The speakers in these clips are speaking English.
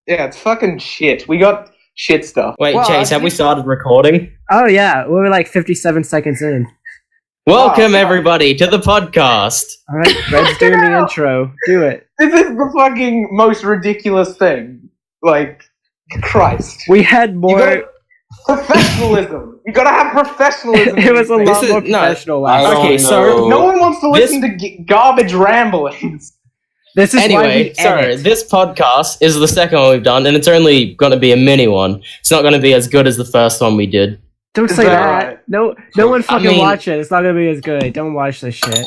Yeah, it's fucking shit. We got shit stuff. Wait, Chase, have we started recording? Oh yeah, we're like 57 seconds in. Welcome, everybody, to the podcast. Alright, Fred's doing the intro. Do it. This is the fucking most ridiculous thing. Like, Christ. We had more... Professionalism. You gotta have professionalism. It was a lot more professional last Okay, so... No one wants to listen to garbage ramblings. This is anyway, sorry, this podcast is the second one we've done, and it's only going to be a mini one. It's not going to be as good as the first one we did. Don't say that. No one fucking watch it. It's not going to be as good. Don't watch this shit.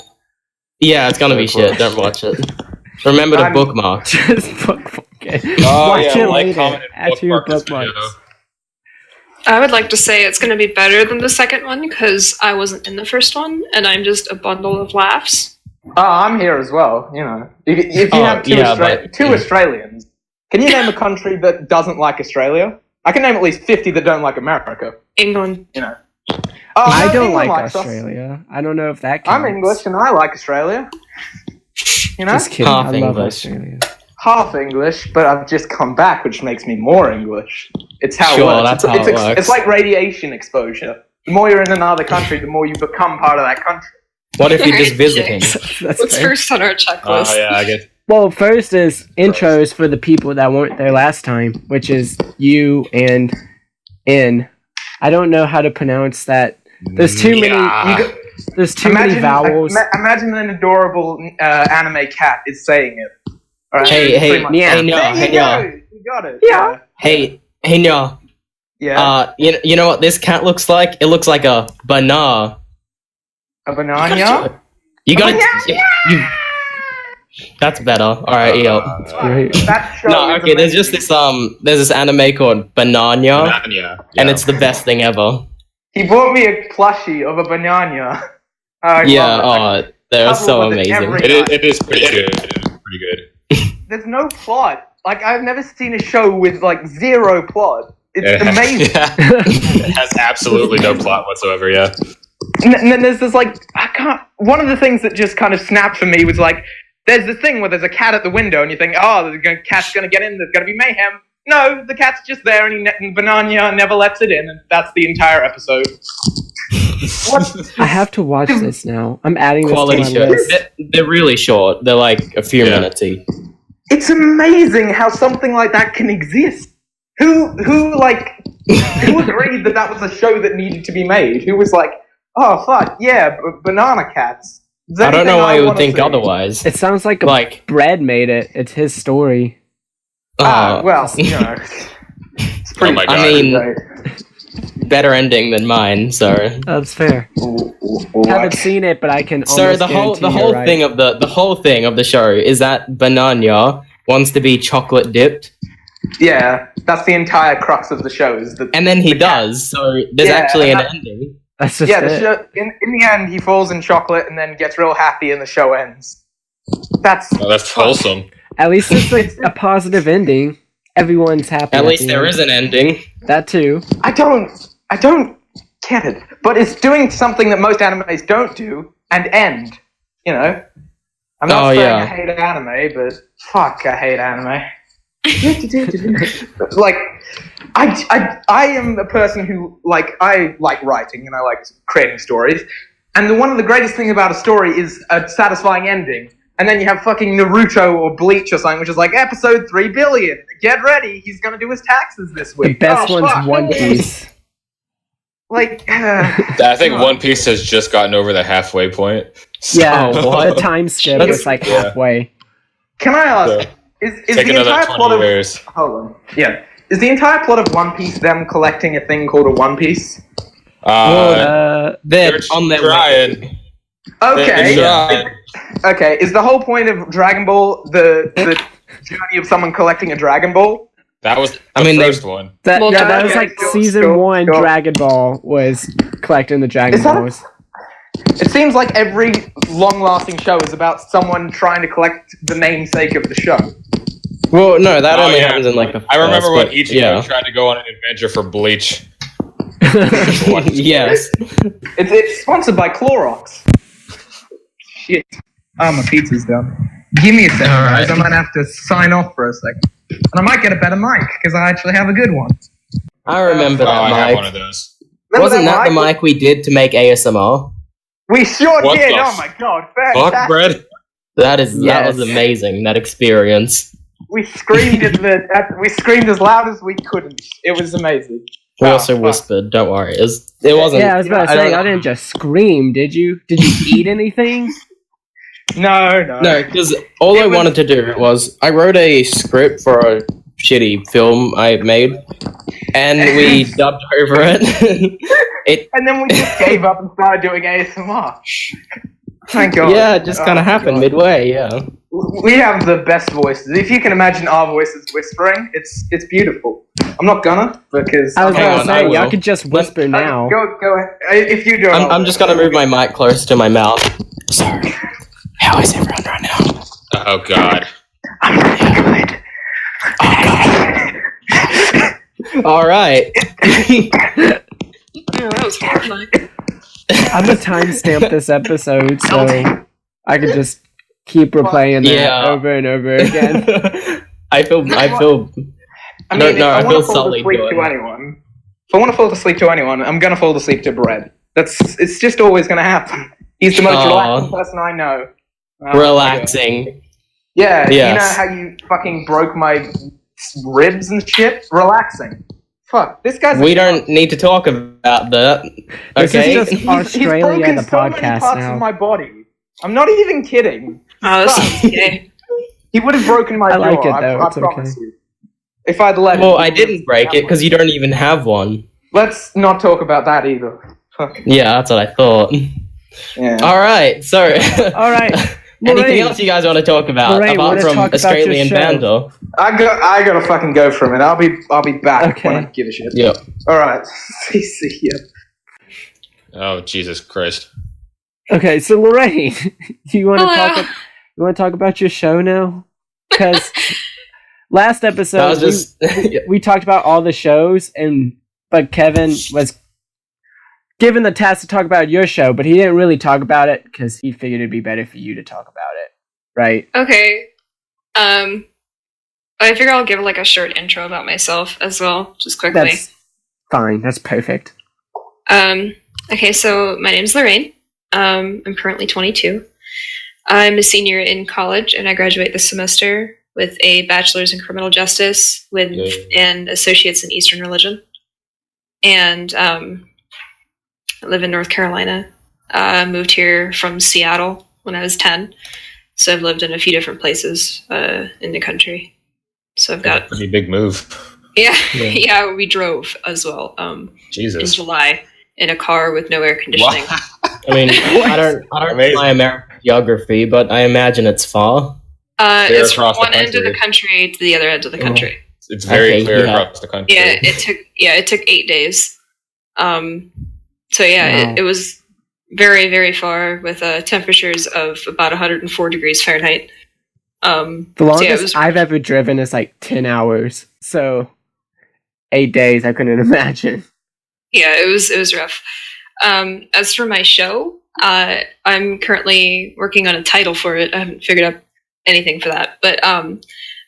Yeah, it's going to be shit. Don't watch it. Remember to bookmark. Just bookmark it. Watch it later. Add to your bookmarks. I would like to say it's going to be better than the second one, because I wasn't in the first one, and I'm just a bundle of laughs. Oh, I'm here as well, you know. If you have two Australians, can you name a country that doesn't like Australia? I can name at least 50 that don't like America. England. You know. I don't like Australia. I don't know if that counts. I'm English and I like Australia. You know? Just kidding. Half I love English. Australia. Half English, but I've just come back, which makes me more English. It's how it works. That's how it works. It's like radiation exposure. The more you're in another country, the more you become part of that country. What if you're just visiting? What's first on our checklist? Oh, yeah, I guess. Well, first is intros for the people that weren't there last time, which is you and N. I don't know how to pronounce that. There's too many. There's too many vowels. Imagine an adorable anime cat is saying it. All right? Hey, Nya. You got it. Yeah. Hey, Nya. Yeah. You know what this cat looks like? It looks like a banana. A banana? You got it. That's better. All right, yo. No, okay. There's just this There's this anime called Bananya, and it's the best thing ever. He bought me a plushie of a Bananya. They're so amazing. It is pretty good. It is pretty good. There's no plot. Like, I've never seen a show with like zero plot. It's amazing. It has absolutely no plot whatsoever. Yeah. And then there's this like one of the things that just kind of snapped for me was like, there's this thing where there's a cat at the window and you think, oh, the cat's gonna get in, there's gonna be mayhem. No, the cat's just there and Bananya never lets it in, and that's the entire episode. I have to watch this now. I'm adding this Quality to my shows. list. They're really short. They're like a few minutes each. It's amazing how something like that can exist. Who agreed that was a show that needed to be made? Who was like, oh fuck yeah, banana cats. I don't know why you would think otherwise. It sounds like Brad made it. It's his story. Well, you know, it's pretty. Oh my God. I mean, better ending than mine. So that's fair. Haven't seen it, but I can. So the whole thing of the show is that Bananya wants to be chocolate dipped. Yeah, that's the entire crux of the show. And then he does. So there's actually an ending. That's just the show, in the end, he falls in chocolate and then gets real happy, and the show ends. That's wholesome. At least it's a positive ending. Everyone's happy. At least there is an ending. That too. I don't get it, but it's doing something that most animes don't do and end. You know, I'm not saying I hate anime, but fuck, I hate anime. Like, I am a person who I like writing and I like creating stories, and one of the greatest things about a story is a satisfying ending. And then you have fucking Naruto or Bleach or something, which is like episode 3 billion. Get ready, he's gonna do his taxes this week. The best one's One Piece. Like, I think One Piece has just gotten over the halfway point. Yeah, the time skip is like halfway. Can I ask? Is the entire plot of years. Hold on. Yeah. Is the entire plot of One Piece them collecting a thing called a One Piece? They're on their way. Okay. Okay. Is the whole point of Dragon Ball the journey of someone collecting a Dragon Ball? That was the first one. That was like season 1 Dragon Ball was collecting the Dragon Balls. It seems like every long-lasting show is about someone trying to collect the namesake of the show. Well, no, that only happens in like the I remember when Ichigo tried to go on an adventure for Bleach. Yes. It's sponsored by Clorox. Shit. Oh, my pizza's done. Give me a second, guys. I might have to sign off for a second. And I might get a better mic, because I actually have a good one. I remember that mic. I have one of those. Wasn't that the mic we did to make ASMR? We sure did! Oh my god, fantastic! Fuck, Brad? That was amazing, that experience. We screamed we screamed as loud as we couldn't. It was amazing. We also whispered, don't worry. It wasn't... Yeah, I was about to say, I didn't just scream, did you? Did you eat anything? No. No, because I wanted to do was, I wrote a script for a shitty film I made, and we dubbed over it. And then we just gave up and started doing ASMR. Thank God. Yeah, it just kind of happened midway, yeah. We have the best voices. If you can imagine our voices whispering, it's beautiful. I'm not gonna, because... I was going to say, y'all could just whisper now. Go ahead. If you do it... I'm just gonna move my mic close to my mouth. Sorry. How is everyone right now? Oh, God. I'm really good. Alright. Oh, that was horrifying. I'm gonna timestamp this episode so I could just keep replaying that over and over again. I feel sullied doing it. If I want to fall asleep to anyone, I'm gonna fall asleep to Brad. It's just always gonna happen. He's the most relaxing person I know. Relaxing. Yeah, yes. You know how you fucking broke my ribs and shit? Relaxing. Fuck, this guy's... We don't need to talk about that. Okay? This is just Australia, he's the broken podcast so many parts now. of my body. I'm not even kidding. Oh, that's okay. He would have broken my jaw. I like it, though. I It's promise okay. you. If I'd let Well, I didn't break it, because you don't even have one. Let's not talk about that either. Fuck. Yeah, that's what I thought. Yeah. Alright, so... Alright. Anything else you guys want to talk about, Lorraine, apart from Australian Bandor? I gotta fucking go for a minute. I'll be back when I give a shit. Yep. Alright. See ya. Oh, Jesus Christ. Okay, so Lorraine, you want to talk about your show now? Because last episode we talked about all the shows, but Kevin was given the task to talk about your show, but he didn't really talk about it because he figured it'd be better for you to talk about it, right? Okay. I figure I'll give like a short intro about myself as well, just quickly. That's fine. That's perfect. Okay, so my name's Lorraine. I'm currently 22. I'm a senior in college, and I graduate this semester with a bachelor's in criminal justice and associates in Eastern religion. And I live in North Carolina. I moved here from Seattle when I was 10. So I've lived in a few different places in the country. So I've got... Pretty big move. Yeah, we drove as well. Jesus. In July in a car with no air conditioning. Wow. I mean, I don't know my American geography, but I imagine it's far. It's from one end of the country to the other end of the country. It's very clear across the country. Yeah, it took 8 days. So yeah, it was very, very far with temperatures of about 104 degrees Fahrenheit. The longest I've ever driven is like 10 hours. So 8 days, I couldn't imagine. Yeah, it was rough. As for my show, I'm currently working on a title for it. I haven't figured out anything for that. But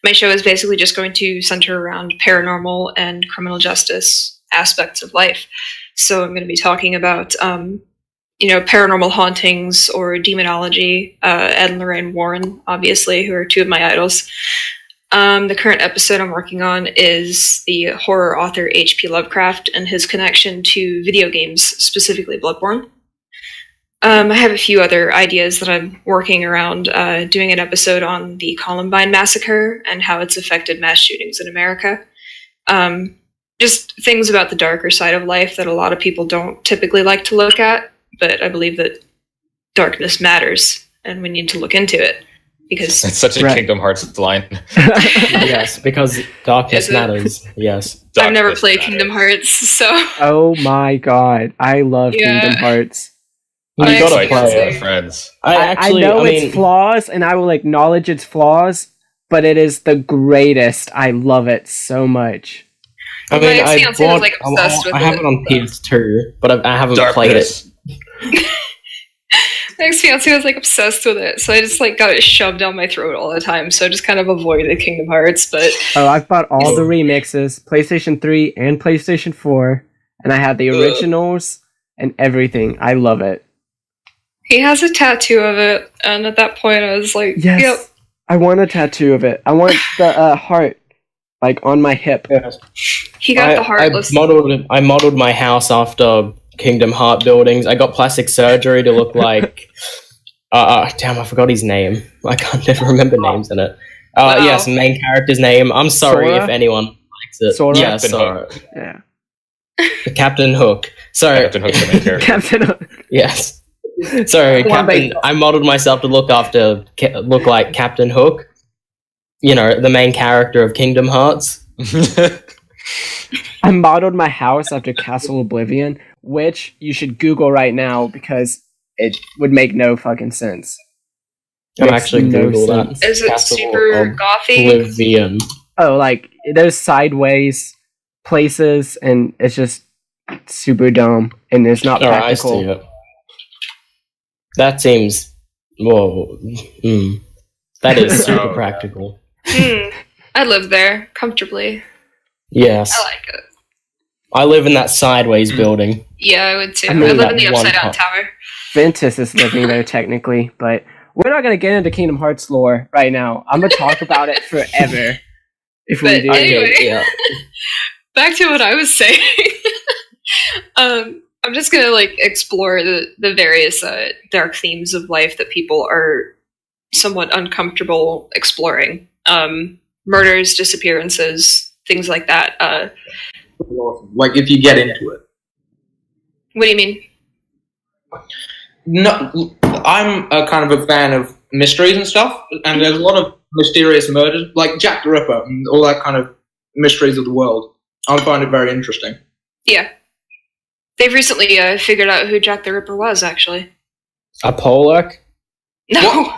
my show is basically just going to center around paranormal and criminal justice aspects of life. So I'm going to be talking about, paranormal hauntings or demonology. Ed and Lorraine Warren, obviously, who are two of my idols. The current episode I'm working on is the horror author H.P. Lovecraft and his connection to video games, specifically Bloodborne. I have a few other ideas that I'm working around, doing an episode on the Columbine massacre and how it's affected mass shootings in America. Just things about the darker side of life that a lot of people don't typically like to look at, but I believe that darkness matters, and we need to look into it. Because it's such a Kingdom Hearts line. Yes, because darkness matters. Yes. Darkness I've never played Kingdom Hearts, so... Oh my god, I love Kingdom Hearts. You gotta play it, friends. I know its flaws, and I will acknowledge its flaws, but it is the greatest. I love it so much. I mean, I have it on PS2, but I haven't played it. ex-fiance was like obsessed with it, so I just like got it shoved down my throat all the time. So I just kind of avoided Kingdom Hearts. But I've bought all the remixes, PlayStation 3 and PlayStation 4, and I have the originals and everything. I love it. He has a tattoo of it, and at that point, I was like, yes, "Yep." I want a tattoo of it. I want the heart, like on my hip. He got the heartless. I modeled my house after Kingdom Heart buildings. I got plastic surgery to look like. Damn, I forgot his name. I can't never remember names in it. Wow. Yes, main character's name. I'm sorry Sora? if anyone likes it. Sora? Yeah, Captain Sora. Hook. Yeah. Captain Hook. Sorry. Captain Hook's the main character. Captain Hook. Yes. Sorry, Captain. I modeled myself to look like Captain Hook. You know, the main character of Kingdom Hearts. I modeled my house after Castle Oblivion, which you should Google right now because it would make no fucking sense. I'm actually Google that. Is it Castle super gothy? Oblivion. Oh, like those sideways places, and it's just super dumb, and it's not I practical. see it. That seems... Whoa. That is super practical. I live there comfortably. Yes. I like it. I live in that sideways building. Yeah, I would too. I I, mean, live in the that one upside down part. tower. Ventus is living there technically, but we're not going to get into Kingdom Hearts lore right now. I'm going to talk about it forever if we But do. anyway. Yeah. Back to what I was saying. I'm just gonna like explore the various dark themes of life that people are somewhat uncomfortable exploring. Murders, disappearances, things like that. Like if you get into it. What do you mean? No, I'm a kind of a fan of mysteries and stuff, and there's a lot of mysterious murders, like Jack the Ripper and all that kind of mysteries of the world. I find it very interesting. Yeah. They've recently figured out who Jack the Ripper was, actually. A Pollock? No.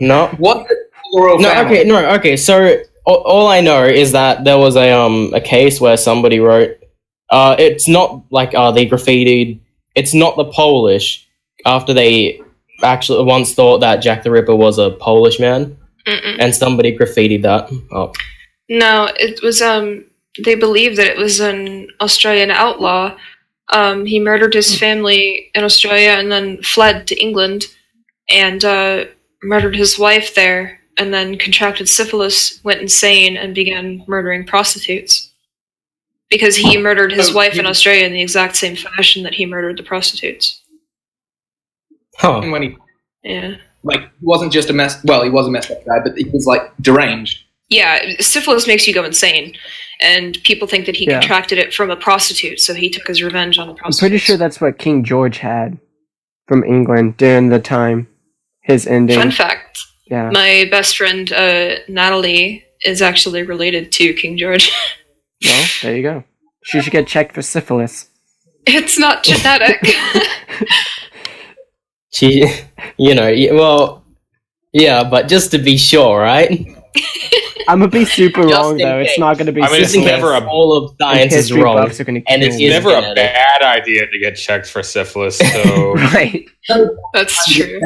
No. What? Okay. So all I know is that there was a case where somebody wrote, it's not like they graffitied. It's not the Polish. After they actually once thought that Jack the Ripper was a Polish man, and somebody graffitied that. Oh. No, it was they believe that it was an Australian outlaw. He murdered his family in Australia and then fled to England and murdered his wife there and then contracted syphilis, went insane, and began murdering prostitutes. Because he murdered his wife in Australia in the exact same fashion that he murdered the prostitutes. Huh. When he, Yeah. like, he wasn't just a mess. Well, he was a messed up guy, but he was like deranged. Yeah, syphilis makes you go insane. And people think that he contracted it from a prostitute, so he took his revenge on the prostitute. I'm pretty sure that's what King George had from England during the time. His ending. Fun fact. Yeah. My best friend, Natalie, is actually related to King George. Well, there you go. She should get checked for syphilis. It's not genetic. She, well, yeah, but just to be sure, right? I'm gonna be super Just wrong in though. case. It's not gonna be. I mean, it's syphilis. never all of science is history wrong, buffs are gonna and kill it's you. never a genetic. bad idea to get checked for syphilis, so... Right. That's true.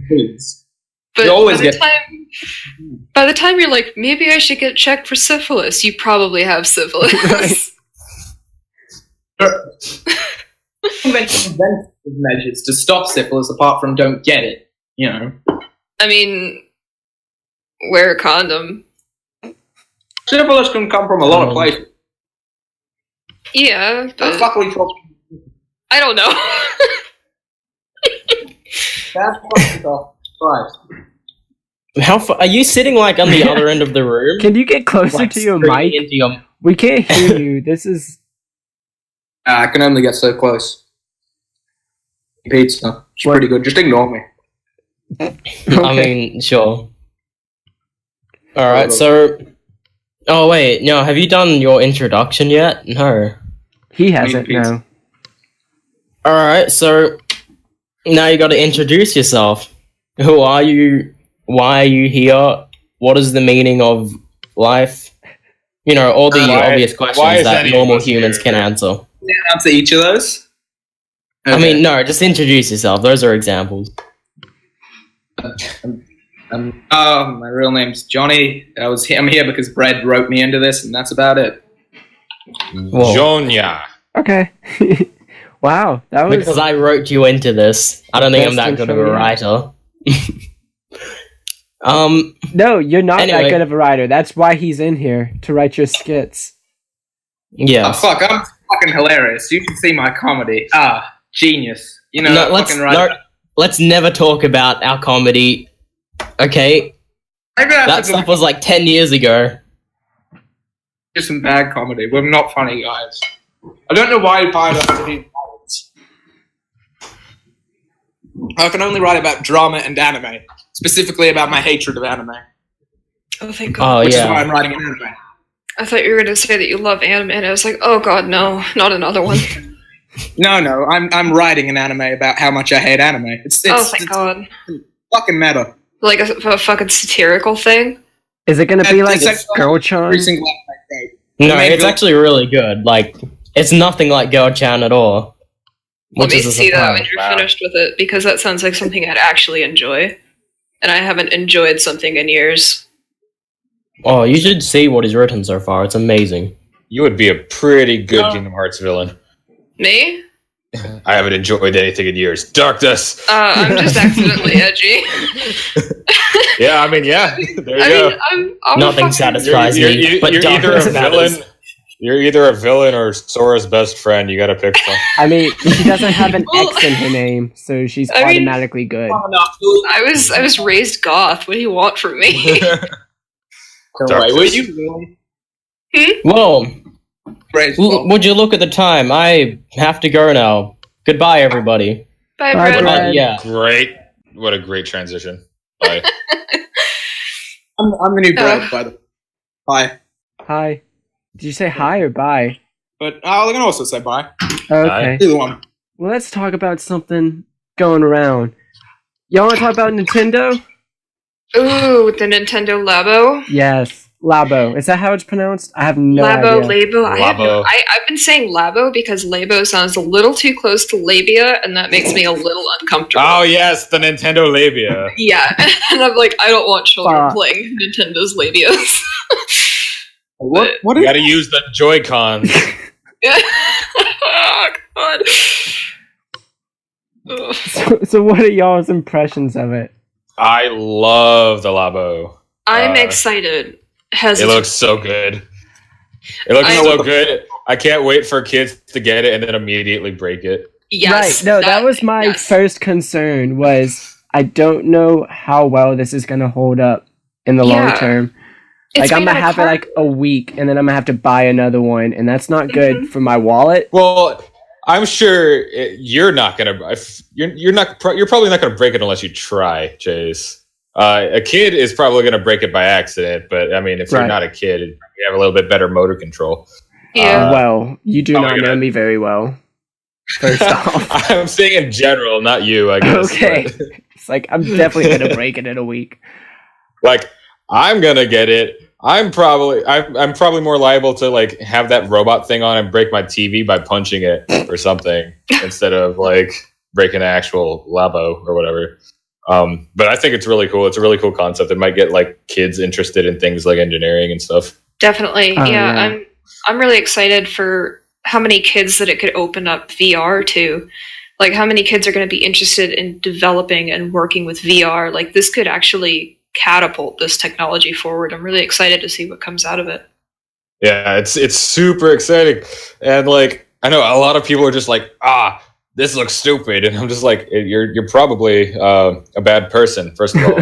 You But always by the time you're like, maybe I should get checked for syphilis, you probably have syphilis. Preventive measures to stop syphilis apart from don't get it, you know. I mean, wear a condom. Syphilis can come from a lot of places. Yeah, Don't but fuck with yourself. I don't know. That's fuck yourself. Christ. How far are you sitting? Like on the other end of the room? Can you get closer Like, to your straight mic? into your- We can't hear you. This is. I can only get so close. Pizza. It's pretty good. Just ignore me. I mean, sure. All right, so. Oh wait, no. Have you done your introduction yet? No. He hasn't. No. All right, so now you got to introduce yourself. Who are you? Why are you here? What is the meaning of life? You know, all the obvious why questions is that anyone normal humans here? can answer. Answer each of those? I mean, no, just introduce yourself. Those are examples. My real name's Johnny. I'm here because Brad wrote me into this, and that's about it. Jonya. Okay. Wow, that was Because I wrote you into this. I don't think I'm that Best good of a intro writer. no, you're not that Anyway. good of a writer. That's why he's in here to write your skits. Yeah. Oh, fuck, I'm fucking hilarious. You should see my comedy. Genius. You know, No, let's never talk about our comedy. Okay, maybe that that's stuff was like 10 years ago. just some bad comedy. We're not funny guys. I don't know why you find us to be novels. I can only write about drama and anime. Specifically about my hatred of anime. Oh, thank God. Oh, Which is yeah. why I'm writing an anime. I thought you were going to say that you love anime, and I was like, oh God, no, not another one. No, I'm writing an anime about how much I hate anime. It's Thank God. fucking meta. Like a fucking satirical thing? Is it gonna be like It's like Girl-chan? every single anime. No, main it's villain- actually really good. Like, it's nothing like Go-chan at all. Let me is a see that when surprise. you're Wow. finished with it, because that sounds like something I'd actually enjoy. And I haven't enjoyed something in years. Oh, you should see what he's written so far. It's amazing. You would be a pretty good Kingdom Hearts villain. Me? I haven't enjoyed anything in years. Darkness. I'm just accidentally edgy. Yeah, I mean, yeah. There you I go. mean, I'm Nothing fucking- satisfies me, but you're either a darkness matters. villain. You're either a villain or Sora's best friend. You gotta pick one. I mean, she doesn't have an Well, X in her name, so she's I mean- automatically good. I was raised goth. What do you want from me? Wait, were you really? Well, Praise would you look at the time? I have to go now. Goodbye, everybody. Bye, Bye, Brad. Brad. Yeah. Great. What a great transition. Bye. I'm the new Brad, by the way. Hi. Hi. Did you say hi or bye? But I can also say bye. Okay. Either one. Well, let's talk about something going around. Y'all want to talk about Nintendo? Ooh, the Nintendo Labo. Yes. Labo. Is that how it's pronounced? I have no Labo, idea. Labo. Labo. I've been saying Labo because Labo sounds a little too close to labia, and that makes me a little uncomfortable. Oh yes, the Nintendo Labia. Yeah, and I'm like, I don't want children Fuck. playing Nintendo's labias. What You is gotta use the Joy-Cons. Oh, God. Ugh. So what are y'all's impressions of it? I love the Labo. I'm excited. It looks so good. It looks so good. I can't wait for kids to get it and then immediately break it. Yes. Right. No, that was my yes. first concern was I don't know how well this is going to hold up in the long Yeah. term. It's Like, I'm made going to out of have it like a week and then I'm going to have to buy another one. And that's not good for my wallet. Well, I'm sure you're not gonna. You're not. You're probably not gonna break it unless you try, Chase. A kid is probably gonna break it by accident, but I mean, if you're Right. not a kid, you have a little bit better motor control. Yeah. Well, you do probably not know gonna- me very well. First off. I'm saying in general, not you. I guess. Okay. but, It's like, I'm definitely going to break it in a week. like, I'm gonna get it. I'm probably more liable to like have that robot thing on and break my TV by punching it or something instead of like breaking an actual Labo or whatever. But I think it's really cool. It's a really cool concept. It might get like kids interested in things like engineering and stuff. Definitely. Oh, yeah, yeah. I'm really excited for how many kids that it could open up VR to. Like how many kids are going to be interested in developing and working with VR. Like this could actually catapult this technology forward. I'm really excited to see what comes out of it. Yeah, it's super exciting. And like I know a lot of people are just like, this looks stupid, and I'm just like, you're probably a bad person, first of all.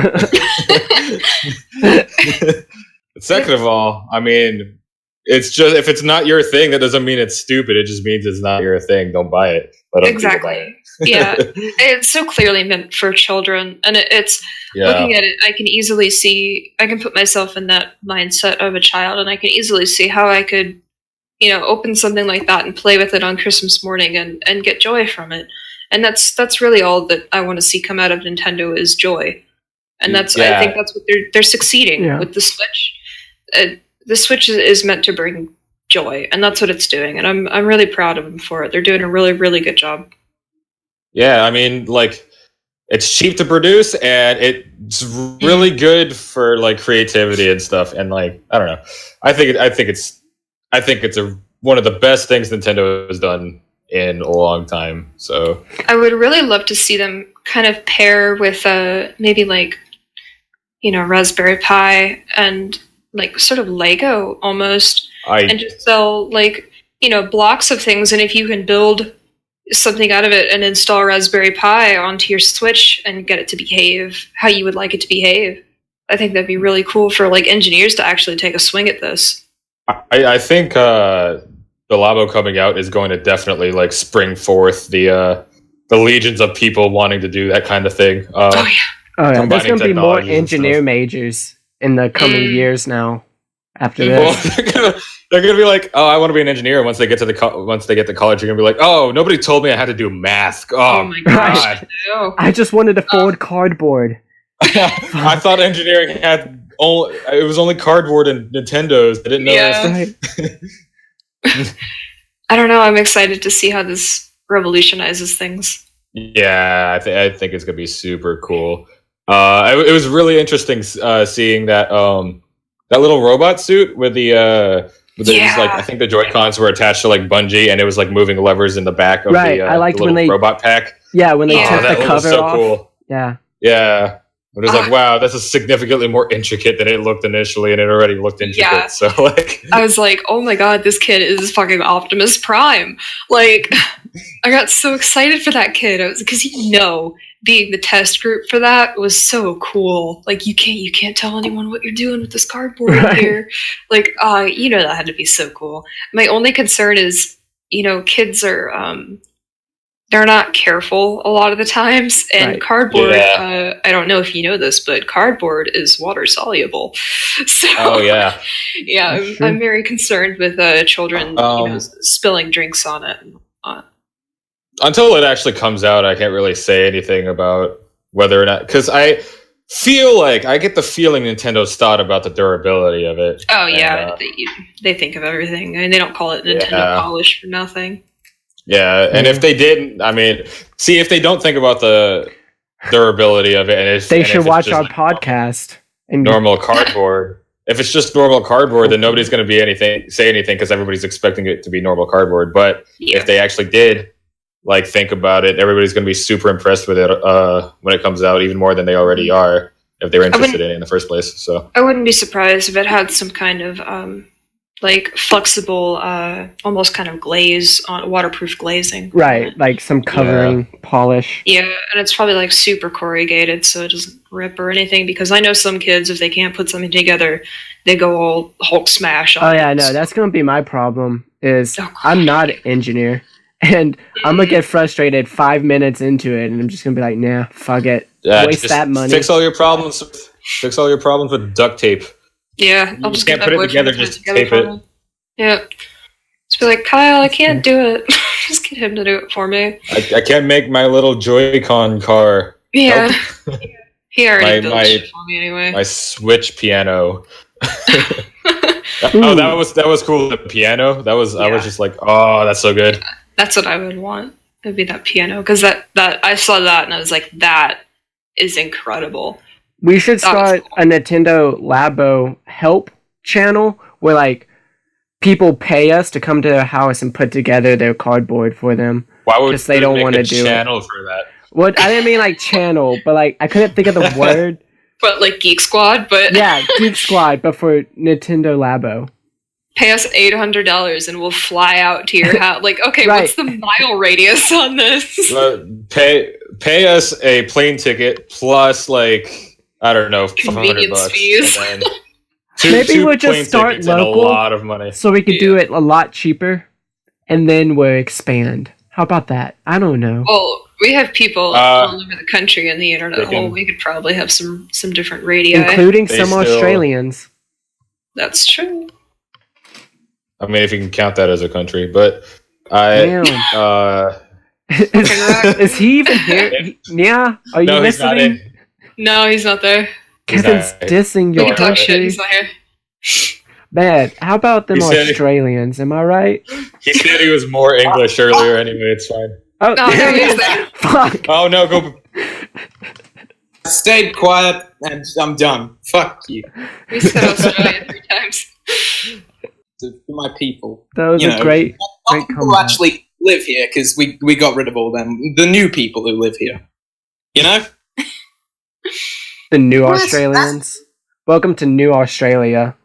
Second of all, I mean, it's just if it's not your thing, that doesn't mean it's stupid. It just means it's not your thing. Don't buy it. Let other people buy Exactly. Yeah. It's so clearly meant for children, and it's Yeah. looking at it, I can easily see, I can put myself in that mindset of a child, and I can easily see how I could, open something like that and play with it on Christmas morning and get joy from it. And that's really all that I want to see come out of Nintendo is joy. And I think that's what they're succeeding Yeah. with the Switch. The Switch is meant to bring joy, and that's what it's doing. And I'm really proud of them for it. They're doing a really, really good job. Yeah, I mean, like, it's cheap to produce, and it's really good for like creativity and stuff. And like, I don't know, I think it's one of the best things Nintendo has done in a long time. So I would really love to see them kind of pair with maybe like, Raspberry Pi and like sort of Lego almost, and just sell like, blocks of things. And if you can build something out of it and install Raspberry Pi onto your Switch and get it to behave how you would like it to behave, I think that'd be really cool for like engineers to actually take a swing at this. I think the Labo coming out is going to definitely like spring forth the legions of people wanting to do that kind of thing. Oh yeah, there's going to be more engineer majors in the coming years now. After this, they're gonna be like, "Oh, I want to be an engineer." And once they get to college, they're gonna be like, "Oh, nobody told me I had to do math." Oh my god! I just wanted to fold cardboard. I thought engineering it was only cardboard and Nintendos. I didn't know this. I don't know. I'm excited to see how this revolutionizes things. Yeah, I think it's gonna be super cool. It was really interesting seeing that. That little robot suit with the like I think the Joy-Cons were attached to like bungee, and it was like moving levers in the back of I liked the when they robot pack. Yeah, when they took the cover was so off. Cool. Yeah. Yeah. It was like, wow, this is significantly more intricate than it looked initially, and it already looked intricate. Yeah. So like, I was like, oh my god, this kid is fucking Optimus Prime. Like, I got so excited for that kid. Because being the test group for that was so cool. Like, you can't tell anyone what you're doing with this cardboard here. Like, that had to be so cool. My only concern is, kids are they're not careful a lot of the times, and cardboard, I don't know if you know this, but cardboard is water soluble. So, I'm very concerned with children spilling drinks on it. Until it actually comes out, I can't really say anything about whether or not, because I feel like I get the feeling Nintendo's thought about the durability of it. Oh yeah, they think of everything. I mean, they don't call it Nintendo Polish for nothing. Yeah, and if they didn't, if they don't think about the durability of it, and they should watch our podcast. And normal cardboard. If it's just normal cardboard, then nobody's going to say anything because everybody's expecting it to be normal cardboard. But if they actually did, like, think about it, everybody's going to be super impressed with it when it comes out, even more than they already are if they were interested in it in the first place. So I wouldn't be surprised if it had some kind of like flexible, almost kind of glaze on waterproof glazing. Right, like some covering polish. Yeah, and it's probably like super corrugated so it doesn't rip or anything, because I know some kids, if they can't put something together, they go all Hulk smash on it. Yeah, no, that's going to be my problem, is I'm not an engineer, and I'm going to get frustrated 5 minutes into it, and I'm just going to be like, nah, fuck it. Waste that money. Fix all your problems with duct tape. Yeah, I'll just can't get put my it together, boyfriend just tape it. Yeah. Just be like, Kyle, I can't do it. Just get him to do it for me. I can't make my little Joy-Con car. Yeah. He already built shit for me anyway. My Switch piano. That was cool. The piano. I was just like, oh, that's so good. That's what I would want. It'd be that piano, because that I saw that and I was like, that is incredible. We should start a Nintendo Labo help channel where, like, people pay us to come to their house and put together their cardboard for them. Why would they don't want to do channel for that? What I didn't mean like channel, but like I couldn't think of the word. But like Geek Squad, but yeah, Geek Squad, but for Nintendo Labo. Pay us $800 and we'll fly out to your house. Like, okay, what's the mile radius on this? Pay us a plane ticket plus, like, I don't know, $500 fees. Maybe we'll just start local, a lot of money, so we could do it a lot cheaper, and then we'll expand. How about that? I don't know. Well, we have people all over the country and the internet. We could probably have some different radio, including some Australians. That's true. I mean, if you can count that as a country, but is he even here? Yeah, are you listening? No, he's not there. Kevin's dissing your country. He's not here. Man, how about them Australians? Am I right? He said he was more English earlier anyway, it's fine. Oh, no, he's there. Fuck. Oh, no, go. I stayed quiet, and I'm done. Fuck you. We said Australia 3 times. To my people. That was You a know, great Not people who comeback. actually live here, because we got rid of all them. The new people who live here. You know? The new Well, that's- Australians. Welcome to New Australia.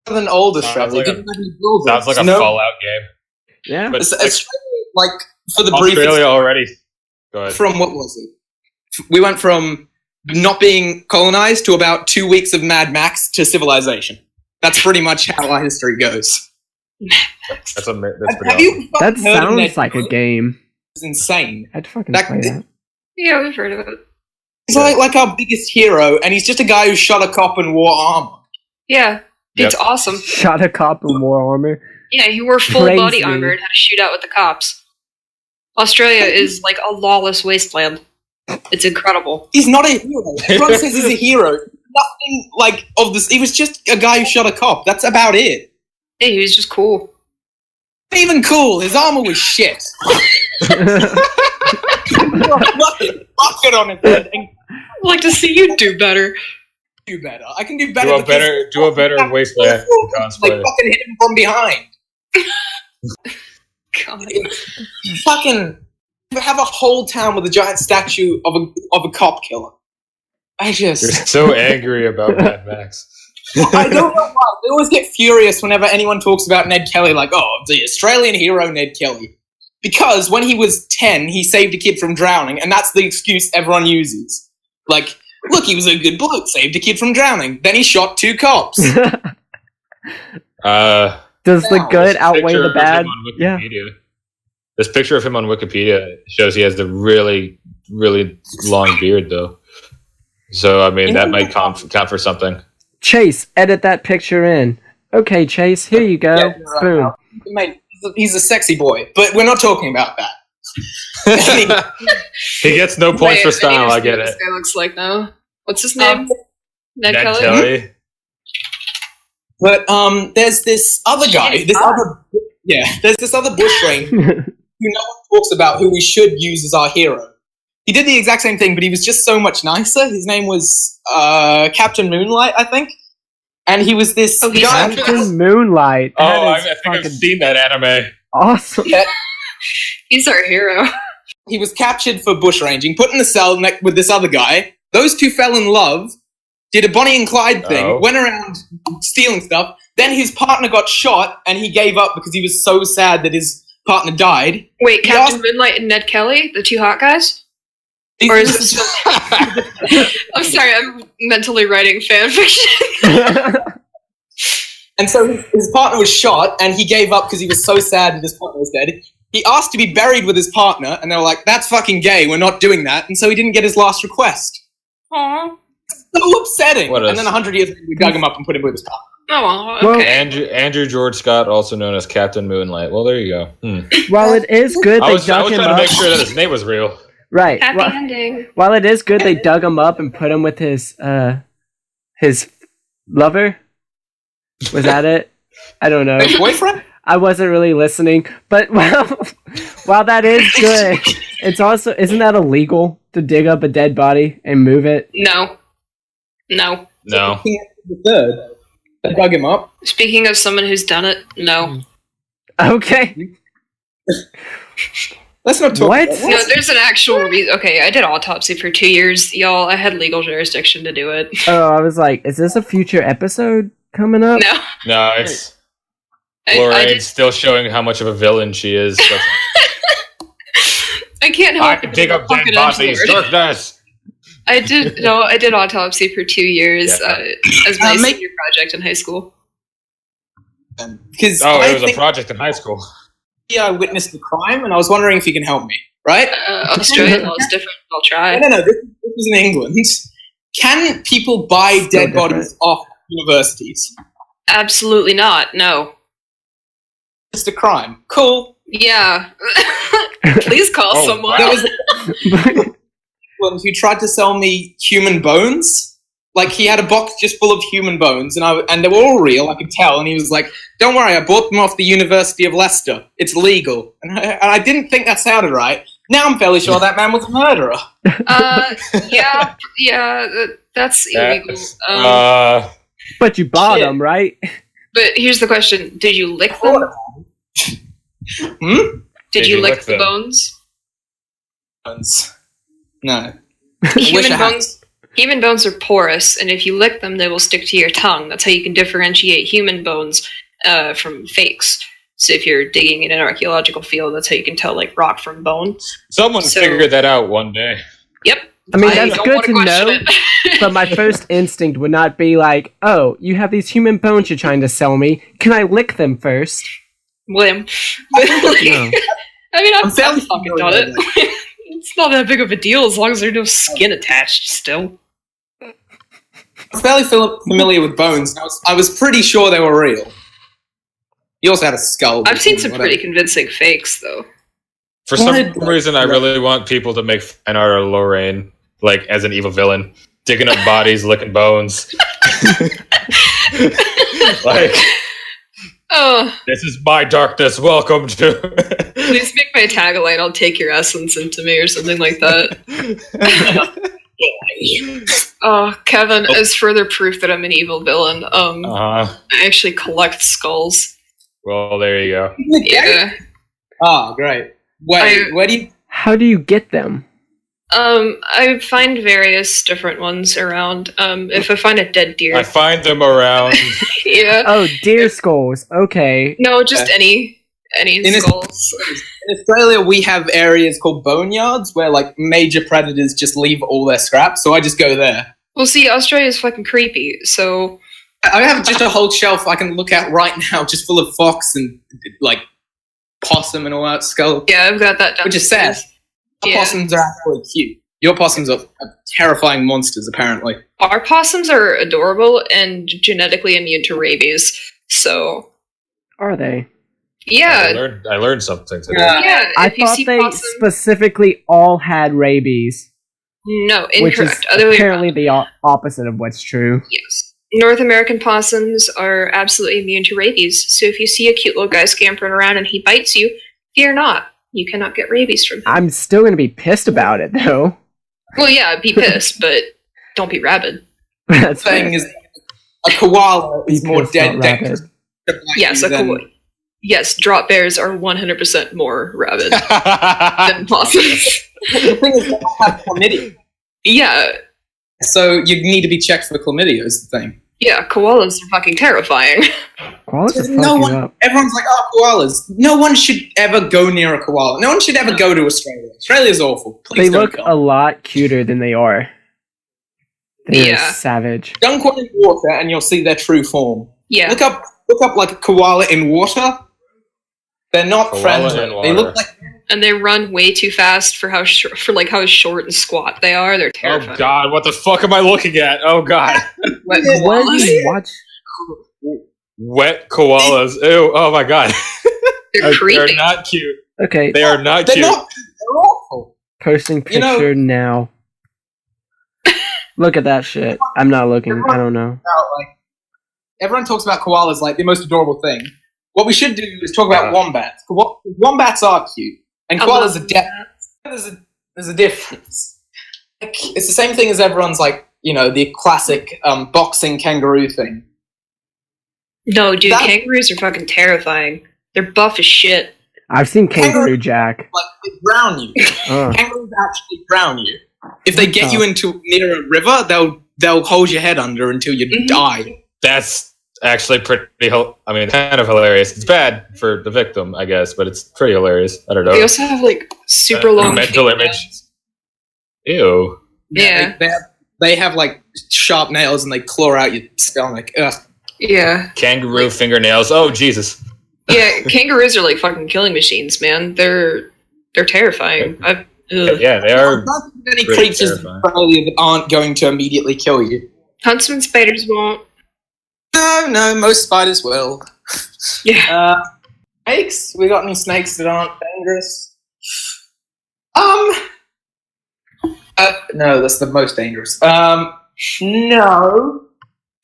Other than old Sounds Australia. like a- didn't have any buildings. Sounds like a No, Fallout game. Yeah. But Australia, like, for the briefest... Australia already. Go ahead. From what was it? We went from not being colonized to about 2 weeks of Mad Max to civilization. That's pretty much how our history goes. That's pretty Have awesome. you That fucking heard of sounds Ned like a Kelly? game. It's insane. I'd fucking That- play that. Yeah, we've heard of it. He's like our biggest hero, and he's just a guy who shot a cop and wore armor. Yeah, it's Yep. awesome. Shot a cop in war armor. Yeah, he wore full Crazy. body armor and had to shoot out with the cops. Australia is like a lawless wasteland. It's incredible. He's not a hero. Everyone says he's a hero. Nothing like of this. He was just a guy who shot a cop. That's about it. Yeah, he was just cool. Not even cool. His armor was shit. Bucket on his head and I'd like to see you do better. do better. I can do better. Do a better wasteland Like cosplay. fucking hit him from behind. God. Fucking have a whole town with a giant statue of a cop killer. I just You're so angry about Mad Max. I don't know why. I always get furious whenever anyone talks about Ned Kelly, like, oh, the Australian hero Ned Kelly. Because when he was 10, he saved a kid from drowning, and that's the excuse everyone uses. Like, look, he was a good bloke, saved a kid from drowning. Then he shot 2 cops. Does the Now, good This outweigh picture the of bad? him on Yeah. Wikipedia. This picture of him on Wikipedia shows he has the really, really long beard, though. So, I mean, that might count for something. Chase, edit that picture in. Okay, Chase, here you go. Yeah, you're right. Boom. Mate, he's a sexy boy, but we're not talking about that. He gets no points Wait, for style, need to I see get what it. This guy looks like now. What's his name? Ned Ned Kelly? Kelly. But there's this other guy, there's this other bushwing who no one talks about, who we should use as our hero. He did the exact same thing, but he was just so much nicer. His name was Captain Moonlight, I think. And he was this Oh, he's guy. Captain Moonlight. Oh, That I is think I've fucking seen that anime. awesome. He's our hero. He was captured for bushranging, put in a cell with this other guy. Those two fell in love, did a Bonnie and Clyde thing, Oh. went around stealing stuff. Then his partner got shot, and he gave up because he was so sad that his partner died. Wait, He Captain also- Moonlight and Ned Kelly, the 2 hot guys? Or is it I'm sorry, I'm mentally writing fan fiction. And so his partner was shot, and he gave up because he was so sad that his partner was dead. He asked to be buried with his partner, and they were like, that's fucking gay, we're not doing that. And so he didn't get his last request. Aww. So upsetting. What And else? then 100 years later, we dug him up and put him with his partner. Oh, Well- okay. Andrew George Scott, also known as Captain Moonlight. Well, there you go. While it is good I they was dug trying him to up. make sure that his name was real. Right. Happy While, ending. while it is good they dug him up and put him with his lover. Was that it? I don't know. His boyfriend? I wasn't really listening. But while that is good, it's also isn't that illegal to dig up a dead body and move it? No. No. No. The third. They dug him up. Speaking of someone who's done it, no. Okay. Let's not talk What? about No, there's an actual reason. Okay, I did Autopsy for 2 years, y'all. I had legal jurisdiction to do it. Oh, I was like, is this a future episode coming up? No. No, it's I Lorraine did, still showing how much of a villain she is. I can't help I it. can dig up Fucking dead bodies. edgelord. Darkness. I did Autopsy for 2 years Yeah. as my Make- senior project in high school. Because Oh, I it was a think project in high school. I witnessed the crime, and I was wondering if you can help me. Right? Australian law is different. I'll try. No. This was in England. Can people buy Still dead different. bodies off universities? Absolutely not. No. It's a crime. Cool. Yeah. Please call Oh, someone. There was one who tried to sell me human bones. Like, he had a box just full of human bones, and they were all real, I could tell. And he was like, don't worry, I bought them off the University of Leicester. It's legal. And I didn't think that sounded right. Now I'm fairly sure that man was a murderer. That's illegal. But you bought Shit. them, right? But here's the question: did you lick them? Did you lick the them? bones? No. Human bones are porous, and if you lick them, they will stick to your tongue. That's how you can differentiate human bones from fakes. So if you're digging in an archaeological field, that's how you can tell like rock from bone. Someone figured that out one day. Yep. I mean, that's don't good wanna to question know, it. but my first instinct would not be like, oh, you have these human bones you're trying to sell me. Can I lick them first? William. No. I mean, I've fairly fucking familiar done it. with It's not that big of a deal as long as there's no skin attached still. I'm fairly familiar with bones. I was pretty sure they were real. He also had a skull. I've seen some pretty convincing fakes, though. For some reason, I really want people to make fan art of Lorraine, like as an evil villain, digging up bodies, licking bones. Like, Oh, this is my darkness. Welcome to. please make my tagline. I'll take your essence into me or something like that. Oh, Kevin, as further proof that I'm an evil villain, I actually collect skulls. Well, there you go. Yeah. Oh, great. Wait, where do you... How do you get them? I find various different ones around. If I find a dead deer. I find them around. Yeah. Oh, deer skulls. Okay. No, just any skulls. In Australia, we have areas called boneyards where, like, major predators just leave all their scraps, so I just go there. Well, see, Australia's fucking creepy, so... I have just a whole shelf I can look at right now just full of fox and, like, possum and all that skull. Yeah, I've got that down. Which is sad. Yeah. Possums are actually cute. Your possums are terrifying monsters, apparently. Our possums are adorable and genetically immune to rabies, so... Are they? Yeah. I learned something today. Yeah, I if you thought see they possum... specifically all had rabies. No, Which is incorrect. Other way apparently around. the opposite of what's true. Yes. North American possums are absolutely immune to rabies, so if you see a cute little guy scampering around and he bites you, fear not. You cannot get rabies from him. I'm still going to be pissed about it, though. Well, yeah, be pissed, but don't be rabid. That's The thing fair. is, a koala is more Pissed, not dangerous. Yes, yes, drop bears are 100% more rabid than possums. The thing is, they don't have chlamydia. Yeah, So you need to be checked for chlamydia is the thing. yeah, koalas are fucking terrifying. Koalas are No fucking one, up. everyone's like, oh, koalas. No one should ever go near a koala. No one should ever go to Australia. Australia's awful. Please They don't look go. a lot cuter than they are. They're Yeah. savage. Dunk one in water and you'll see their true form. Yeah, Look up like a koala in water. They're not Koala friendly. in They look water. like and they run way too fast for how short and squat they are. They're terrifying. Oh God! What the fuck am I looking at? Oh God! Wet What koalas? do you watch? Wet koalas. Ew! Oh my God! They're They're creepy. not cute. Okay, They are not they're cute. not. They're awful. posting You know- picture now. Look at that shit. I'm not looking. I don't know. About, like, everyone talks about koalas like the most adorable thing. What we should do is talk about wombats. Wombats are cute, and I koalas love are definitely. There's a difference. Like, it's the same thing as everyone's like, you know, the classic boxing kangaroo thing. No, dude, That- kangaroos are fucking terrifying. They're buff as shit. I've seen Kangaroo Jack. Like they drown you. Oh. Kangaroos actually drown you. If they get you into near a river, they'll hold your head under until you Mhm. die. That's actually pretty. I mean, kind of hilarious. It's bad for the victim, I guess, but it's pretty hilarious. I don't know. They also have like super long mental fingernails. image. Ew. Yeah. They have like sharp nails and they claw out your stomach. Ugh. Yeah. Kangaroo fingernails. Oh Jesus. Yeah, kangaroos are like fucking killing machines, man. They're terrifying. Ugh. Yeah, they are. Not many pretty creatures in terrifying. Australia that aren't going to immediately kill you. Huntsman spiders won't. No, most spiders will. Yeah. Snakes? We got any snakes that aren't dangerous? No, that's the most dangerous. No.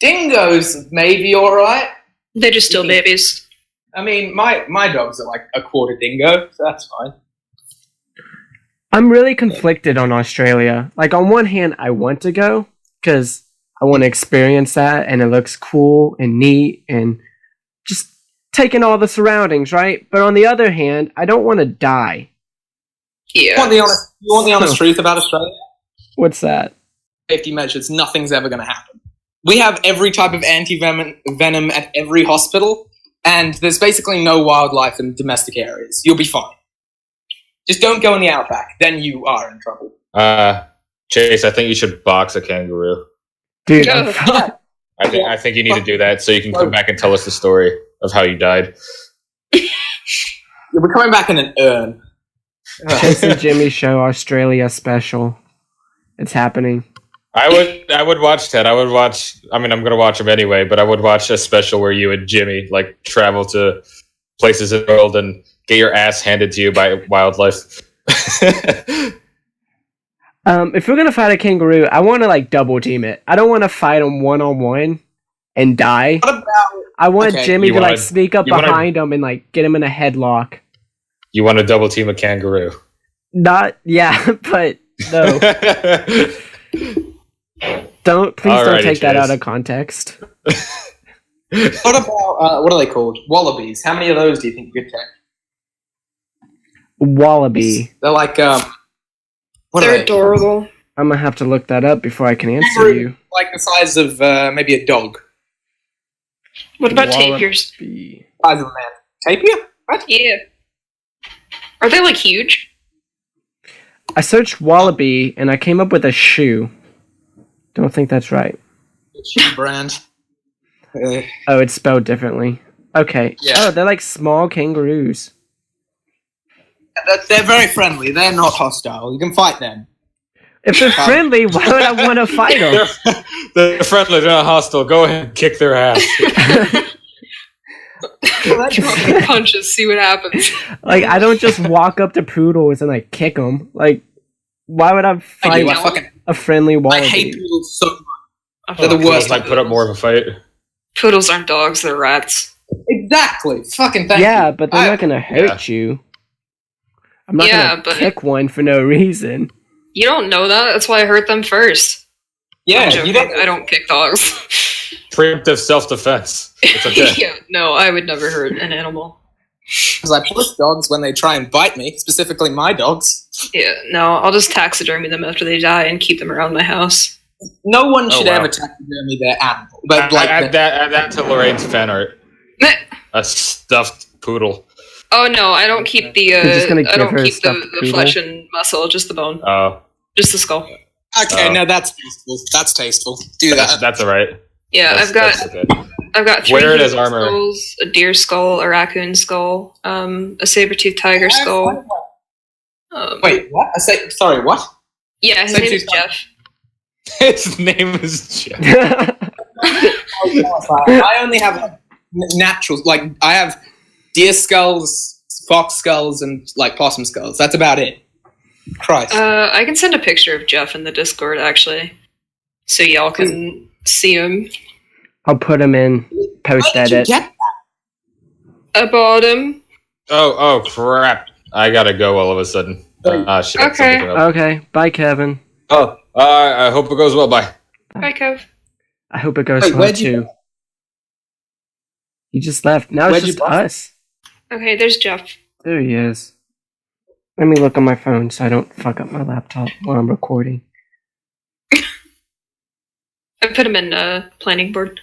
Dingoes may be alright. They're just still babies. I mean, my dogs are like a quarter dingo, so that's fine. I'm really conflicted on Australia. Like, on one hand, I want to go because I want to experience that, and it looks cool and neat, and just taking all the surroundings, right? But on the other hand, I don't want to die. Yeah. You want the honest truth about Australia? What's that? Safety measures. Nothing's ever going to happen. We have every type of anti-venom at every hospital, and there's basically no wildlife in domestic areas. You'll be fine. Just don't go in the outback. Then you are in trouble. Chase, I think you should box a kangaroo. Dude, I think you need to do that so you can come back and tell us the story of how you died. You'll be coming back in an urn. Chase and Jimmy Show Australia special. It's happening. I would watch Ted. I'm gonna watch him anyway, but I would watch a special where you and Jimmy like travel to places in the world and get your ass handed to you by wildlife. If we're gonna fight a kangaroo, I want to like double team it. I don't want to fight him 1-on-1 and die. What about... I want Jimmy to like wanna- sneak up you wanna- behind him and like get him in a headlock. You want to double team a kangaroo? Not, yeah, but no. Don't Alrighty, take that Chase. out of context. What about, what are they called? Wallabies. How many of those do you think you could take? Wallaby. They're like, what are They're they? adorable. I'm gonna have to look that up before I can answer you. Like the size of maybe a dog. What about Wallaby. tapirs? Size of a man. Tapir? What? Yeah. Are they like huge? I searched wallaby and I came up with a shoe. Don't think that's right. Shoe brand. Oh, it's spelled differently. Okay. Yeah. Oh, they're like small kangaroos. They're very friendly. They're not hostile. You can fight them. If they're friendly, why would I want to fight them? They're friendly. They're not hostile. Go ahead and kick their ass. Punches, see what happens. Like, I don't just walk up to poodles and like kick them. Like, why would I I fight do. I fucking a friendly wallaby? I hate poodles so much. They're the worst. Might put up more of a fight. Poodles aren't dogs, they're rats. Exactly. Fucking thank Yeah, you. but they're not gonna hurt you. I'm not Yeah, gonna but- kick one for no reason. You don't know that, that's why I hurt them first. Yeah, I'm you joking, don't. I don't kick dogs. Preemptive self-defense. It's okay. Yeah, no, I would never hurt an animal. Because I push dogs when they try and bite me, specifically my dogs. Yeah, no, I'll just taxidermy them after they die and keep them around my house. No one should wow. ever taxidermy their animal. But like, add that to Lorraine's fan art. A stuffed poodle. Oh no, I don't keep the You're just gonna I give don't her a keep stuffed the poodle? flesh and muscle, just the bone. Oh, Just the skull. okay, Oh. no, that's tasteful. That's tasteful. Do that. that's all right. Yeah, That's okay. I've got 3 Wear it as human armor. skulls, a deer skull, a raccoon skull, a saber-toothed tiger skull. Wait, what? Sorry, what? Yeah, his name is Jeff. His name is Jeff. I only have natural, like, I have deer skulls, fox skulls, and, like, possum skulls. That's about it. Christ. I can send a picture of Jeff in the Discord, actually, so y'all can see him. I'll put them in post Where did you edit. get I bought him. Oh crap! I gotta go all of a sudden. Shit. Okay. something up. Okay, bye, Kevin. Oh, I hope it goes well. Bye. Bye, Kev. I hope it goes Wait, well where'd you too. He just left. Now it's Where'd you just buy- us. Okay, there's Jeff. There he is. Let me look on my phone so I don't fuck up my laptop while I'm recording. I put him in planning board.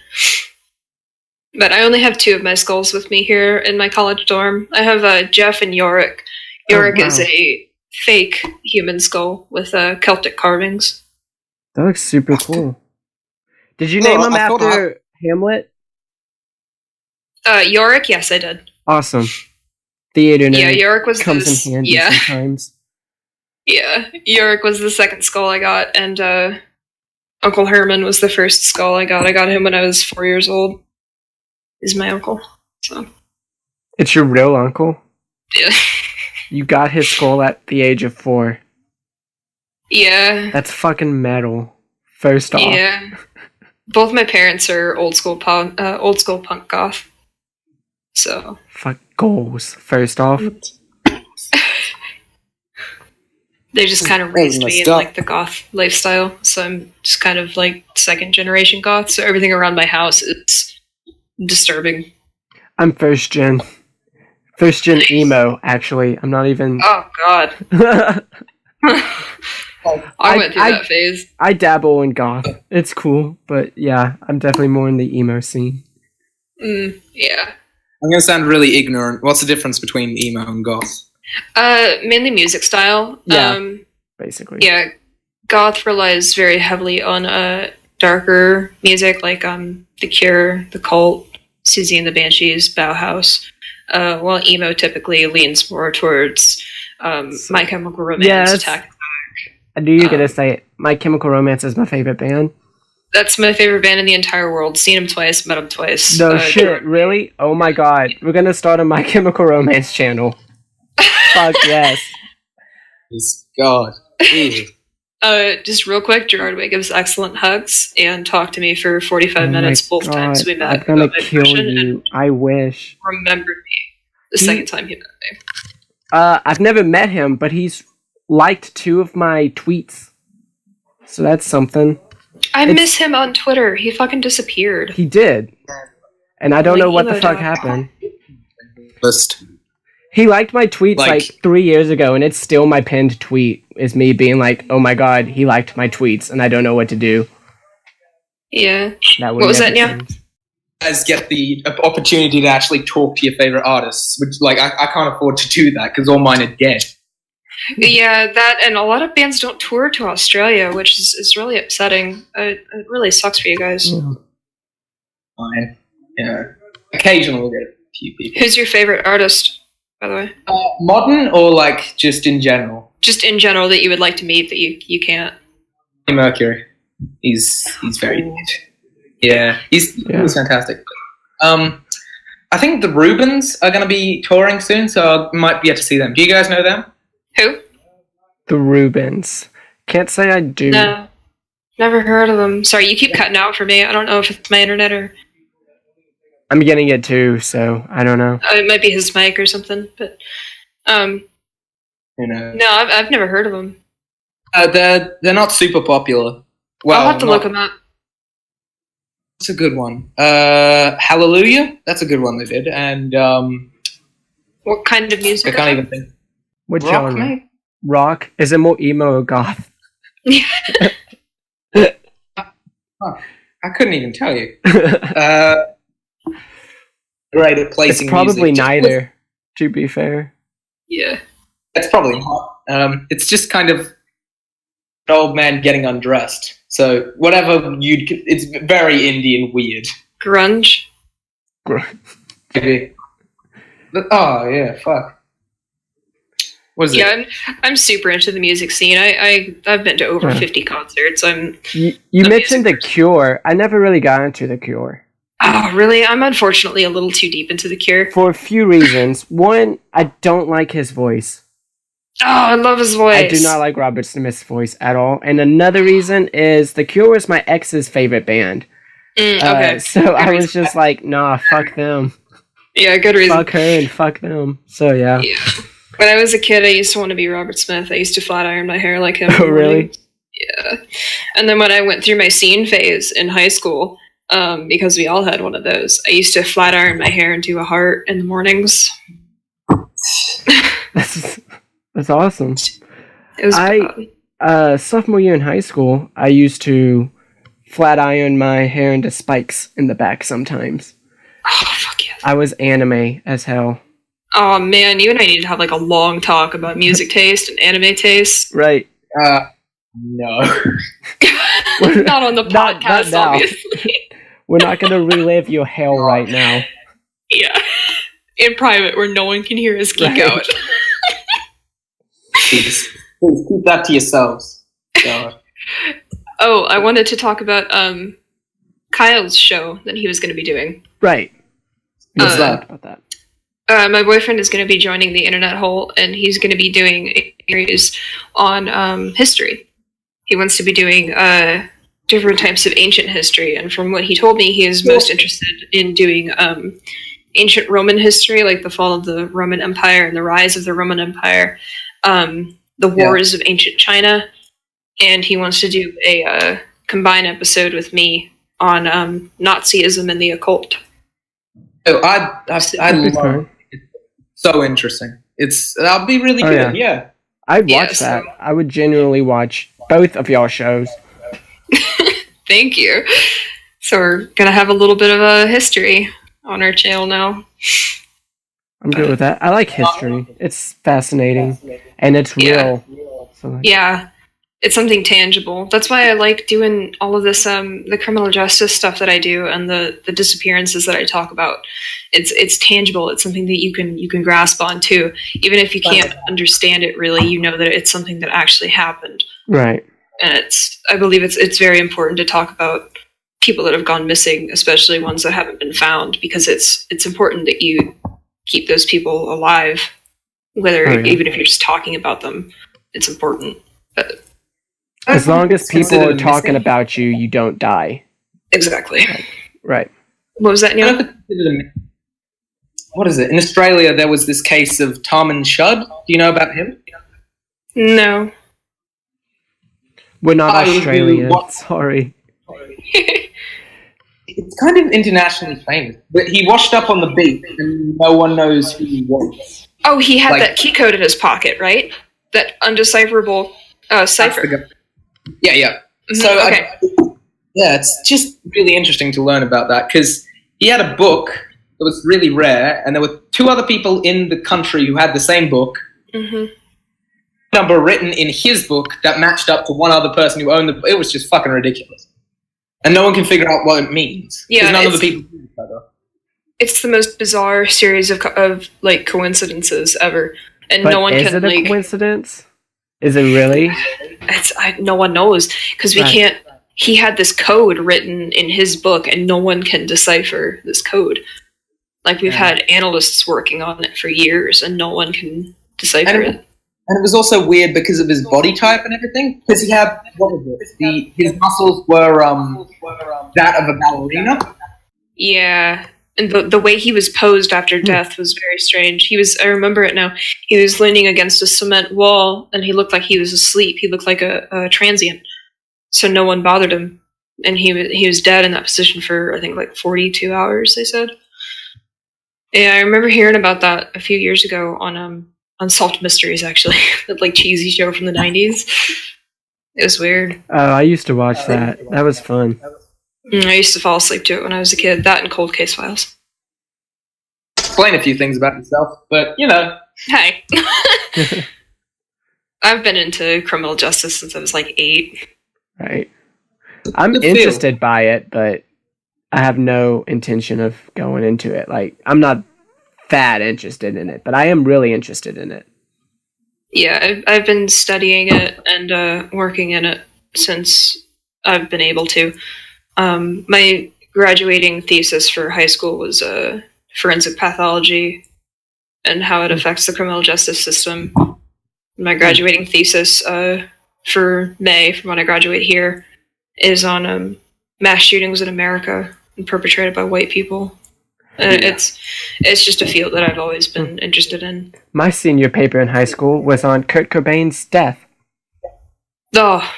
But I only have 2 of my skulls with me here in my college dorm. I have Jeff and Yorick. Yorick is wow. a fake human skull with Celtic carvings. That looks super cool. Did you Oh, name him I thought after Hamlet? Yorick, yes, I did. Awesome. Theater name Yeah, Yorick was comes this, in handy yeah, sometimes. yeah. Yorick was the second skull I got, and Uncle Herman was the first skull I got. I got him when I was 4 years old. He's my uncle. So It's your real uncle? yeah. You got his skull at the age of 4. Yeah. That's fucking metal. First off. Yeah. Both my parents are old school punk goth. So Fuck goals. First off. They just kind of raised me in like the goth lifestyle, so I'm just kind of like second generation goth. So everything around my house is disturbing. I'm first gen emo. Actually, I'm not even. Oh God. I went through that phase. I dabble in goth. It's cool, but yeah, I'm definitely more in the emo scene. Yeah. I'm gonna sound really ignorant. What's the difference between emo and goth? Mainly music style. Yeah, basically. Yeah, goth relies very heavily on darker music like The Cure, The Cult, Susie and the Banshees, Bauhaus. While emo typically leans more towards My Chemical Romance, Attack. I knew you were gonna say it. My Chemical Romance is my favorite band. That's my favorite band in the entire world. Seen them twice, met them twice. No shit, really? Oh my god. We're gonna start a My Chemical Romance channel. Fuck yes. God. Just real quick, Gerard Way gives excellent hugs and talked to me for 45 minutes both times we met. I'm gonna kill you. I wish. Remembered me the second time he met me. I've never met him, but he's liked 2 of my tweets. So that's something. I miss him on Twitter. He fucking disappeared. He did. And I don't know what the fuck happened. He liked my tweets like 3 years ago, and it's still my pinned tweet. Is me being like, oh my god, he liked my tweets, and I don't know what to do. Yeah. What was that, Nya? You guys get the opportunity to actually talk to your favorite artists, which, like, I can't afford to do that because all mine are dead. Yeah, that, and a lot of bands don't tour to Australia, which is really upsetting. It really sucks for you guys. Fine. Yeah. Occasionally we'll get a few people. Who's your favorite artist, by the way? Modern or, like, just in general? Just in general that you would like to meet that you can't. Mercury. He's very good. Yeah, he's fantastic. I think the Rubens are going to be touring soon, so I might be able to see them. Do you guys know them? Who? The Rubens. Can't say I do. No. Never heard of them. Sorry, you keep cutting out for me. I don't know if it's my internet or... I'm getting it too, so I don't know. It might be his mic or something, but... Who knows? No, I've never heard of them. They're not super popular. Well, I'll have to look them up. That's a good one. Hallelujah? That's a good one they did. And, what kind of music? I can't even think. What genre? Maybe? Rock? Is it more emo or goth? I couldn't even tell you. Great at placing It's probably music. neither, to be fair. Yeah. It's probably not. It's just kind of an old man getting undressed. So whatever it's very indie and weird. Grunge? Maybe. Oh, yeah, fuck. What is it? I'm super into the music scene. I've been to over 50 concerts. You mentioned The Cure. I never really got into The Cure. Oh, really? I'm unfortunately a little too deep into The Cure. For a few reasons. One, I don't like his voice. Oh, I love his voice. I do not like Robert Smith's voice at all. And another reason is The Cure was my ex's favorite band. Okay. So I was just like, nah, fuck them. Yeah, good reason. Fuck her and fuck them. So yeah. When I was a kid, I used to want to be Robert Smith. I used to flat iron my hair like him. Oh, really? Yeah. And then when I went through my scene phase in high school, because we all had one of those, I used to flat iron my hair and do a heart in the mornings. That's awesome. It was sophomore year in high school, I used to flat iron my hair into spikes in the back sometimes. Oh, fuck yeah. I was anime as hell. Oh, man, you and I need to have, like, a long talk about music taste and anime taste. Right. No. Not on the podcast, not obviously. We're not going to relive your hell right now. Yeah. In private, where no one can hear us geek out. Please keep that to yourselves. God. Oh, I wanted to talk about Kyle's show that he was going to be doing. Right. What's that? About that? My boyfriend is going to be joining the internet hole, and he's going to be doing a series on history. He wants to be doing different types of ancient history, and from what he told me, he is most interested in doing ancient Roman history, like the fall of the Roman Empire and the rise of the Roman Empire. the wars of ancient China, and he wants to do a combined episode with me on Nazism and the occult. Oh, I love it. It's so interesting. That'll be really good. Yeah. I'd watch that. I would genuinely watch both of y'all shows. Thank you. So we're gonna have a little bit of a history on our channel now. I'm good with that. I like history. It's fascinating, and it's real. So yeah, it's something tangible. That's why I like doing all of this, the criminal justice stuff that I do, and the disappearances that I talk about. It's tangible. It's something that you can grasp onto, even if you can't understand it really. You know that it's something that actually happened. Right. And I believe it's very important to talk about people that have gone missing, especially ones that haven't been found, because it's important that you keep those people alive, even if you're just talking about them. It's important. But as long as people are talking about you, you don't die. Exactly. Right. What was that, Neil? What is it? In Australia, there was this case of Tamam Shud. Do you know about him? No. We're not Australian. Sorry. It's kind of internationally famous, but he washed up on the beach and no one knows who he was. Oh, he had that key code in his pocket, right? That undecipherable cipher. Yeah. Mm-hmm. So, it's just really interesting to learn about that, because he had a book that was really rare, and there were two other people in the country who had the same book. Mm-hmm. Number written in his book that matched up to one other person who owned the book. It was just fucking ridiculous. And no one can figure out what it means. Yeah, none of the people know each other. It's the most bizarre series of coincidences ever, and but no one is can. Is it a coincidence? Is it really? No one knows, because we can't. He had this code written in his book, and no one can decipher this code. Like, we've had analysts working on it for years, and no one can decipher it. And it was also weird because of his body type and everything. Because he had, his muscles were that of a ballerina. Yeah, and the way he was posed after death was very strange. I remember it now, he was leaning against a cement wall, and he looked like he was asleep. He looked like a transient. So no one bothered him. And he was dead in that position for, I think, 42 hours, they said. Yeah, I remember hearing about that a few years ago on Unsolved Mysteries, actually. That cheesy show from the 90s. It was weird. Oh, I used to watch that. That was fun. I used to fall asleep to it when I was a kid. That and Cold Case Files. Explain a few things about yourself, but, Hey. I've been into criminal justice since I was 8. Right. I'm interested by it, but I have no intention of going into it. I'm not that interested in it, but I am really interested in it. Yeah, I've been studying it and working in it since I've been able to. My graduating thesis for high school was forensic pathology and how it affects the criminal justice system. My graduating thesis for May, from when I graduate here, is on mass shootings in America and perpetrated by white people. It's just a field that I've always been interested in. My senior paper in high school was on Kurt Cobain's death. Oh.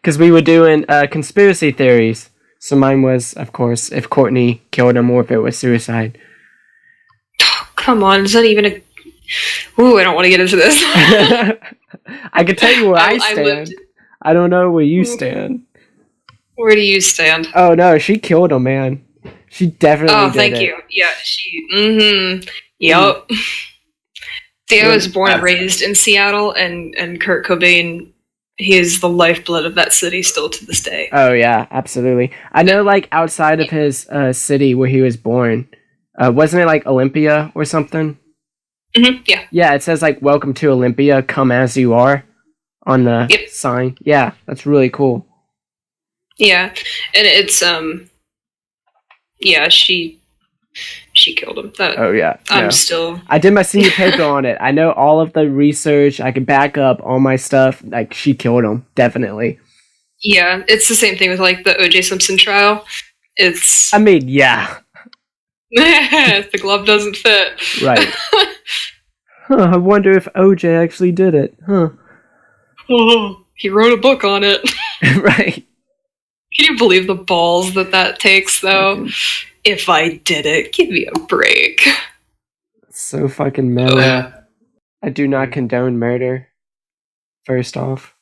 Because we were doing conspiracy theories. So mine was, of course, if Courtney killed him or if it was suicide. Oh, come on, is that even a... Ooh, I don't want to get into this. I can tell you where I stand. I don't know where you stand. Where do you stand? Oh, no, she killed him, man. She definitely did. Oh, thank you. Yeah, she... Mm-hmm. Yup. See, I was born and raised in Seattle, and Kurt Cobain, he is the lifeblood of that city still to this day. Oh, yeah, absolutely. I know, outside of his city where he was born, wasn't it, Olympia or something? Mm-hmm, yeah. Yeah, it says, welcome to Olympia, come as you are, on the sign. Yeah, that's really cool. Yeah, and it's, yeah, she killed him. Oh, yeah. I'm still... I did my senior paper on it. I know all of the research. I can back up all my stuff. She killed him, definitely. Yeah, it's the same thing with, the O.J. Simpson trial. It's... I mean, yeah. The glove doesn't fit. Right. Huh, I wonder if OJ actually did it. Huh. He wrote a book on it. Right. Can you believe the balls that takes, though? If I did it, give me a break. So fucking meta. I do not condone murder. First off.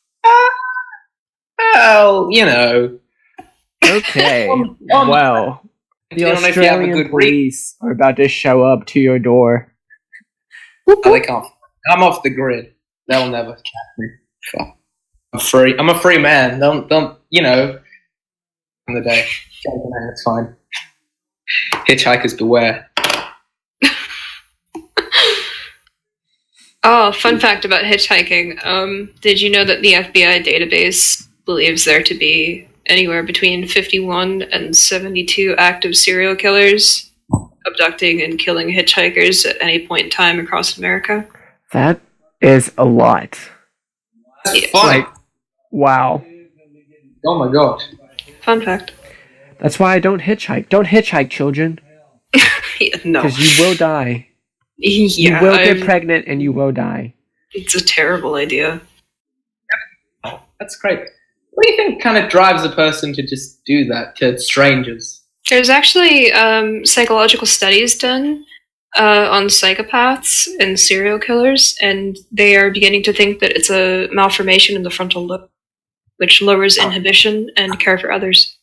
Well, you know. Okay. Well, the Australian police are about to show up to your door. Oh, they can't. I'm off the grid. They'll never catch me. Fuck. I'm free. I'm a free man. Don't. You know. In the day, it's fine. Hitchhikers beware. Oh, fun fact about hitchhiking. Did you know that the FBI database believes there to be anywhere between 51 and 72 active serial killers abducting and killing hitchhikers at any point in time across America? That is a lot. That's fine. Like, wow. Oh my god. Fun fact. That's why I don't hitchhike. Don't hitchhike, children. Yeah, no. Because you will die. Yeah, you will get pregnant and you will die. It's a terrible idea. That's great. What do you think kind of drives a person to just do that to strangers? There's actually psychological studies done on psychopaths and serial killers, and they are beginning to think that it's a malformation in the frontal lobe, which lowers inhibition and care for others.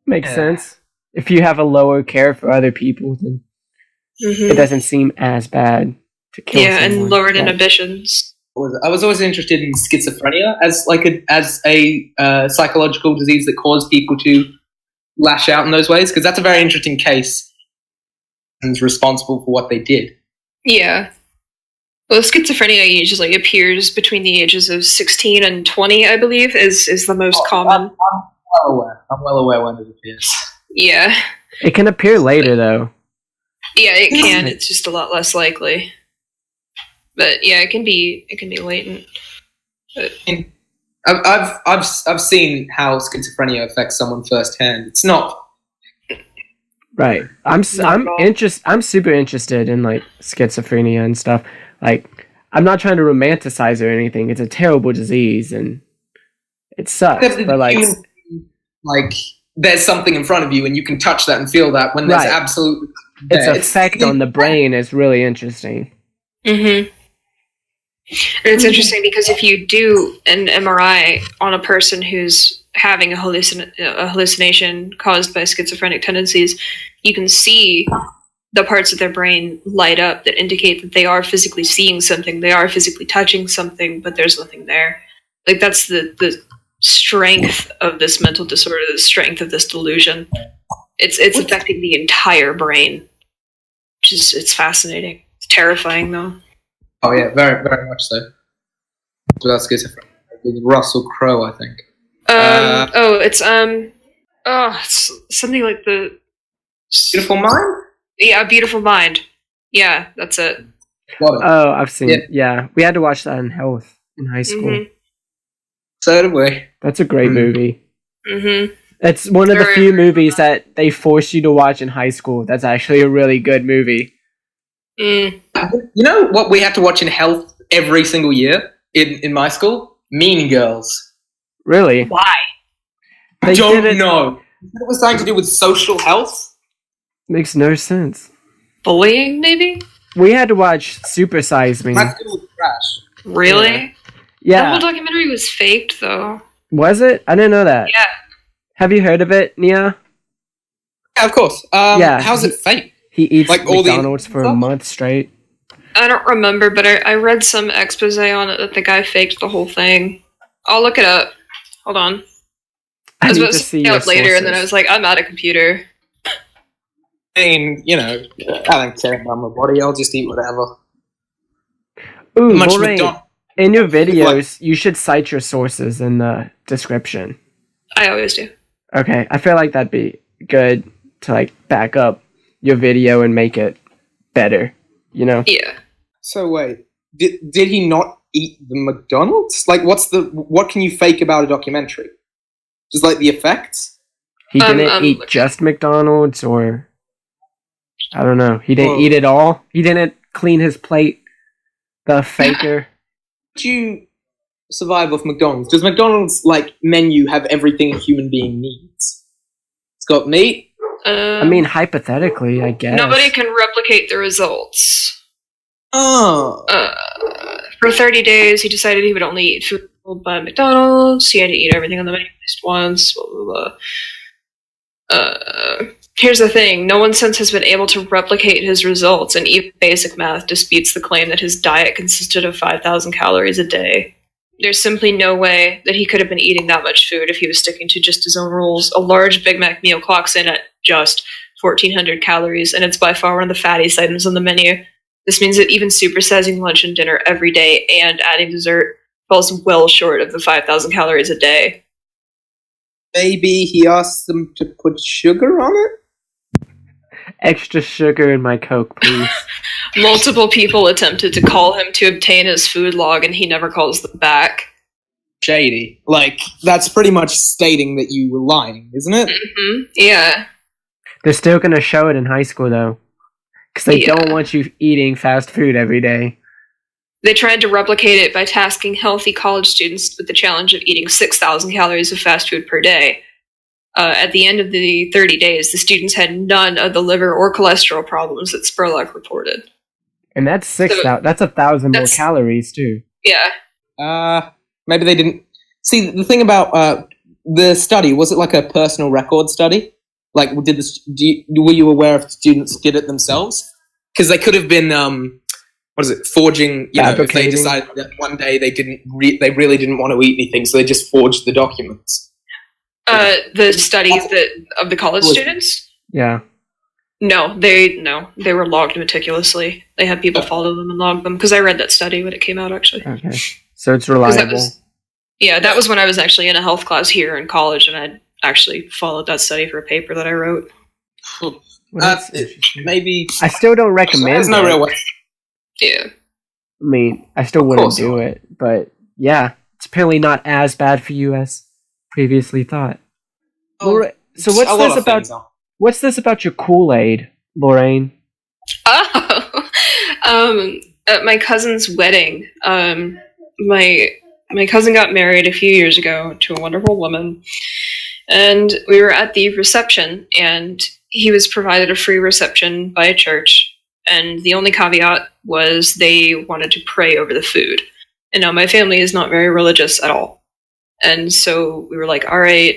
Makes sense. If you have a lower care for other people, then it doesn't seem as bad to kill someone. And lowered inhibitions. I was always interested in schizophrenia as a psychological disease that caused people to lash out in those ways, because that's a very interesting case and is responsible for what they did. Yeah. Well, schizophrenia usually appears between the ages of 16 and 20, I believe, is the most common. I'm well aware when it appears. Yeah. It can appear later, though. Yeah, it can. It's just a lot less likely. But yeah, it can be latent. But I've seen how schizophrenia affects someone firsthand. It's not right. I'm super interested in like schizophrenia and stuff. Like, I'm not trying to romanticize or anything. It's a terrible disease and it sucks. But like there's something in front of you and you can touch that and feel that when there's absolutely its effect on the brain is really interesting. Mm-hmm. And it's interesting because if you do an MRI on a person who's having a hallucination caused by schizophrenic tendencies, you can see the parts of their brain light up that indicate that they are physically seeing something, they are physically touching something, but there's nothing there. Like, that's the strength of this mental disorder, the strength of this delusion. It's affecting the entire brain, which is it's fascinating. It's terrifying, though. Oh yeah, very very much so. Without schizophrenia, with Russell Crowe, I think. It's something like the Beautiful Mind. Yeah, Beautiful Mind. Yeah, that's it. Oh, I've seen it. Yeah, we had to watch that in health in high school. Mm-hmm. So did we. That's a great movie. Mm-hmm. It's one of the few movies that they force you to watch in high school. That's actually a really good movie. Mm. You know what we had to watch in health every single year in my school? Mean Girls. Really? Why? I don't know. It was something to do with social health. Makes no sense. Bullying, maybe? We had to watch Super Size Me. My school was trash. Really? Yeah. The whole documentary was faked, though. Was it? I didn't know that. Yeah. Have you heard of it, Nya? Yeah, of course. How's it fake? He eats like McDonald's for a month straight. I don't remember, but I read some expose on it that the guy faked the whole thing. I'll look it up. Hold on. I was about to see it later, and then I was like, I'm out of computer. I mean, you know, I don't care about my body. I'll just eat whatever. Ooh, Lorraine, in your videos, you should cite your sources in the description. I always do. Okay, I feel like that'd be good to like back up your video and make it better, you know? Yeah. So wait, did he not eat the McDonald's? Like, what can you fake about a documentary? Just like the effects? He didn't eat just McDonald's, or I don't know. He didn't eat it all. He didn't clean his plate The faker. Would you survive off McDonald's? Does McDonald's menu have everything a human being needs? It's got meat. I mean, hypothetically, I guess. Nobody can replicate the results. Oh. For 30 days, he decided he would only eat food by McDonald's. He had to eat everything on the menu at least once. Blah, blah, blah. Here's the thing. No one since has been able to replicate his results, and even basic math disputes the claim that his diet consisted of 5,000 calories a day. There's simply no way that he could have been eating that much food if he was sticking to just his own rules. A large Big Mac meal clocks in at just 1,400 calories, and it's by far one of the fattiest items on the menu. This means that even supersizing lunch and dinner every day and adding dessert falls well short of the 5,000 calories a day. Maybe he asked them to put sugar on it? Extra sugar in my Coke, please. Multiple people attempted to call him to obtain his food log, and he never calls them back. Shady. That's pretty much stating that you were lying, isn't it? Mm-hmm. Yeah. They're still going to show it in high school, though. Because they don't want you eating fast food every day. They tried to replicate it by tasking healthy college students with the challenge of eating 6,000 calories of fast food per day. At the end of the 30 days, the students had none of the liver or cholesterol problems that Spurlock reported. And that's 6,000. That's 1,000 more calories, too. Yeah. Maybe they didn't... See, the thing about the study, was it like a personal record study? Were you aware if students did it themselves? Because they could have been, forging, if they decided that one day they they really didn't want to eat anything, so they just forged the documents. The studies of the college students? Yeah. No, they were logged meticulously. They had people follow them and log them, because I read that study when it came out, actually. Okay. So it's reliable. That was when I was actually in a health class here in college, and I actually followed that study for a paper that I wrote. Maybe... I still don't recommend There's no real way. Yeah. I mean, I still wouldn't do it, but yeah, it's apparently not as bad for you as previously thought. So what's this about your Kool-Aid, Lorraine? At my cousin's wedding, my cousin got married a few years ago to a wonderful woman, and we were at the reception, and he was provided a free reception by a church, and the only caveat was they wanted to pray over the food. And now my family is not very religious at all. And so we were like, all right,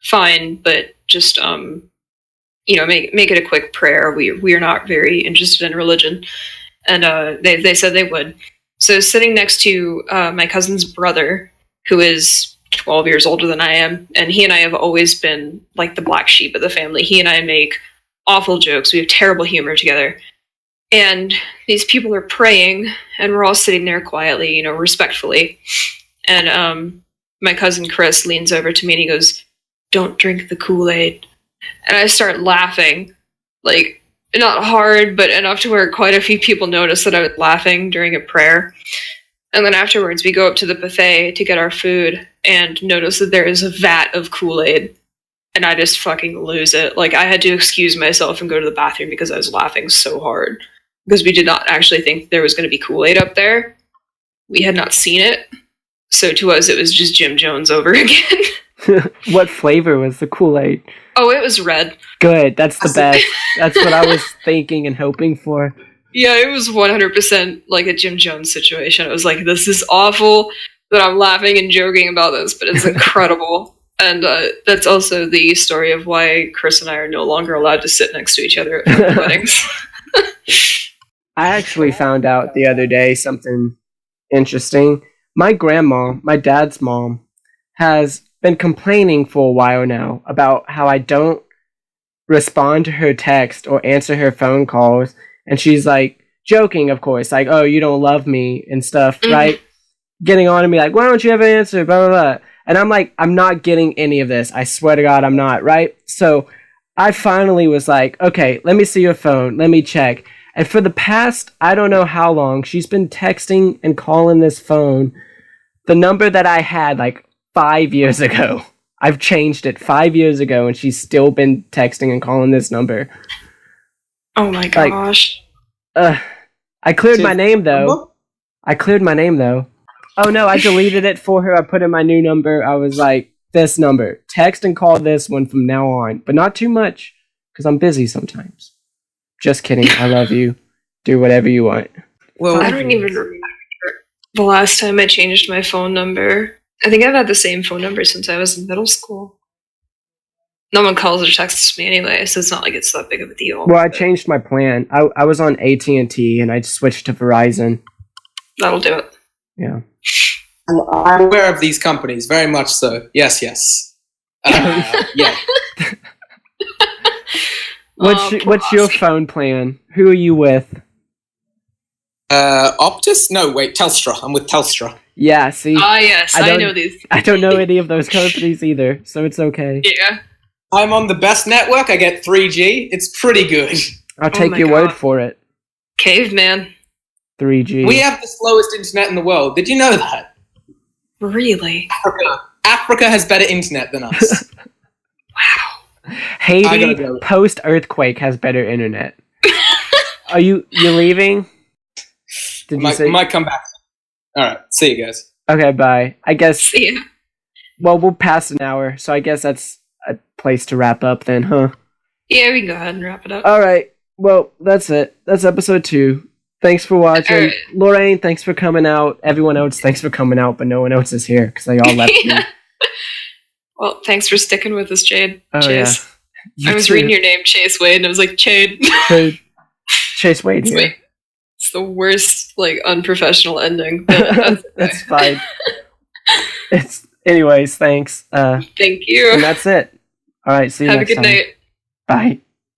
fine, but just, make it a quick prayer. We are not very interested in religion. And they said they would. So sitting next to my cousin's brother, who is 12 years older than I am, and he and I have always been like the black sheep of the family. He and I make awful jokes. We have terrible humor together. And these people are praying, and we're all sitting there quietly, respectfully. And my cousin Chris leans over to me and he goes, "Don't drink the Kool-Aid." And I start laughing, not hard, but enough to where quite a few people noticed that I was laughing during a prayer. And then afterwards, we go up to the buffet to get our food and notice that there is a vat of Kool-Aid. And I just fucking lose it. I had to excuse myself and go to the bathroom because I was laughing so hard. Because we did not actually think there was going to be Kool-Aid up there. We had not seen it. So to us, it was just Jim Jones over again. What flavor was the Kool-Aid? Oh, it was red. Good, that's the best. That's what I was thinking and hoping for. Yeah, it was 100% like a Jim Jones situation. I was like, this is awful that I'm laughing and joking about this, but it's incredible. And that's also the story of why Chris and I are no longer allowed to sit next to each other at weddings. I actually found out the other day something interesting. My grandma, my dad's mom, has been complaining for a while now about how I don't respond to her text or answer her phone calls. And she's joking, of course, oh, you don't love me and stuff, right? Getting on to me why don't you ever answer, blah, blah, blah. And I'm I'm not getting any of this. I swear to God, I'm not, right? So I finally was okay, let me see your phone. Let me check. And for the past, I don't know how long, she's been texting and calling this phone, the number that I had 5 years ago. I've changed it 5 years ago, and she's still been texting and calling this number. Oh my gosh. I cleared my name, though. I cleared my name though. Oh no, I deleted it for her. I put in my new number. I was like, this number. Text and call this one from now on. But not too much, because I'm busy sometimes. Just kidding. I love you. Do whatever you want. Well, I don't even remember the last time I changed my phone number. I think I've had the same phone number since I was in middle school. No one calls or texts me anyway, so it's not like it's that big of a deal. Well, I changed my plan. I was on AT&T and I switched to Verizon. That'll do it. Yeah. I'm aware of these companies, very much so. Yes, yes. Yeah. What's your phone plan? Who are you with? Optus? No, wait, Telstra. I'm with Telstra. Yeah, see? Ah, yes, I know these. I don't know any of those companies either, so it's okay. Yeah. I'm on the best network. I get 3G. It's pretty good. I'll take my your God. word for it. Caveman. 3G. We have the slowest internet in the world. Did you know that? Really? Africa has better internet than us. Wow. I gotta Haiti, go. post-earthquake, has better internet. Are you leaving? Did you say? Might come back. All right. See you guys. Okay, bye. I guess, See ya. well, we'll pass an hour, so I guess that's a place to wrap up then, huh? Yeah, we can go ahead and wrap it up. Alright, well, that's it. That's episode 2. Thanks for watching. Alright. Lorraine, thanks for coming out. Everyone else, thanks for coming out, but no one else is here, because they all left me. Yeah. Well, thanks for sticking with us, Jade. Oh, Chase. yeah. I was reading your name, Chase Wade, and I was like, Jade. Chase Wade here. Wait. It's the worst, like, unprofessional ending. But That's fine. Anyways, thanks. Thank you. And that's it. Alright, see you Have a next good time. night. Bye.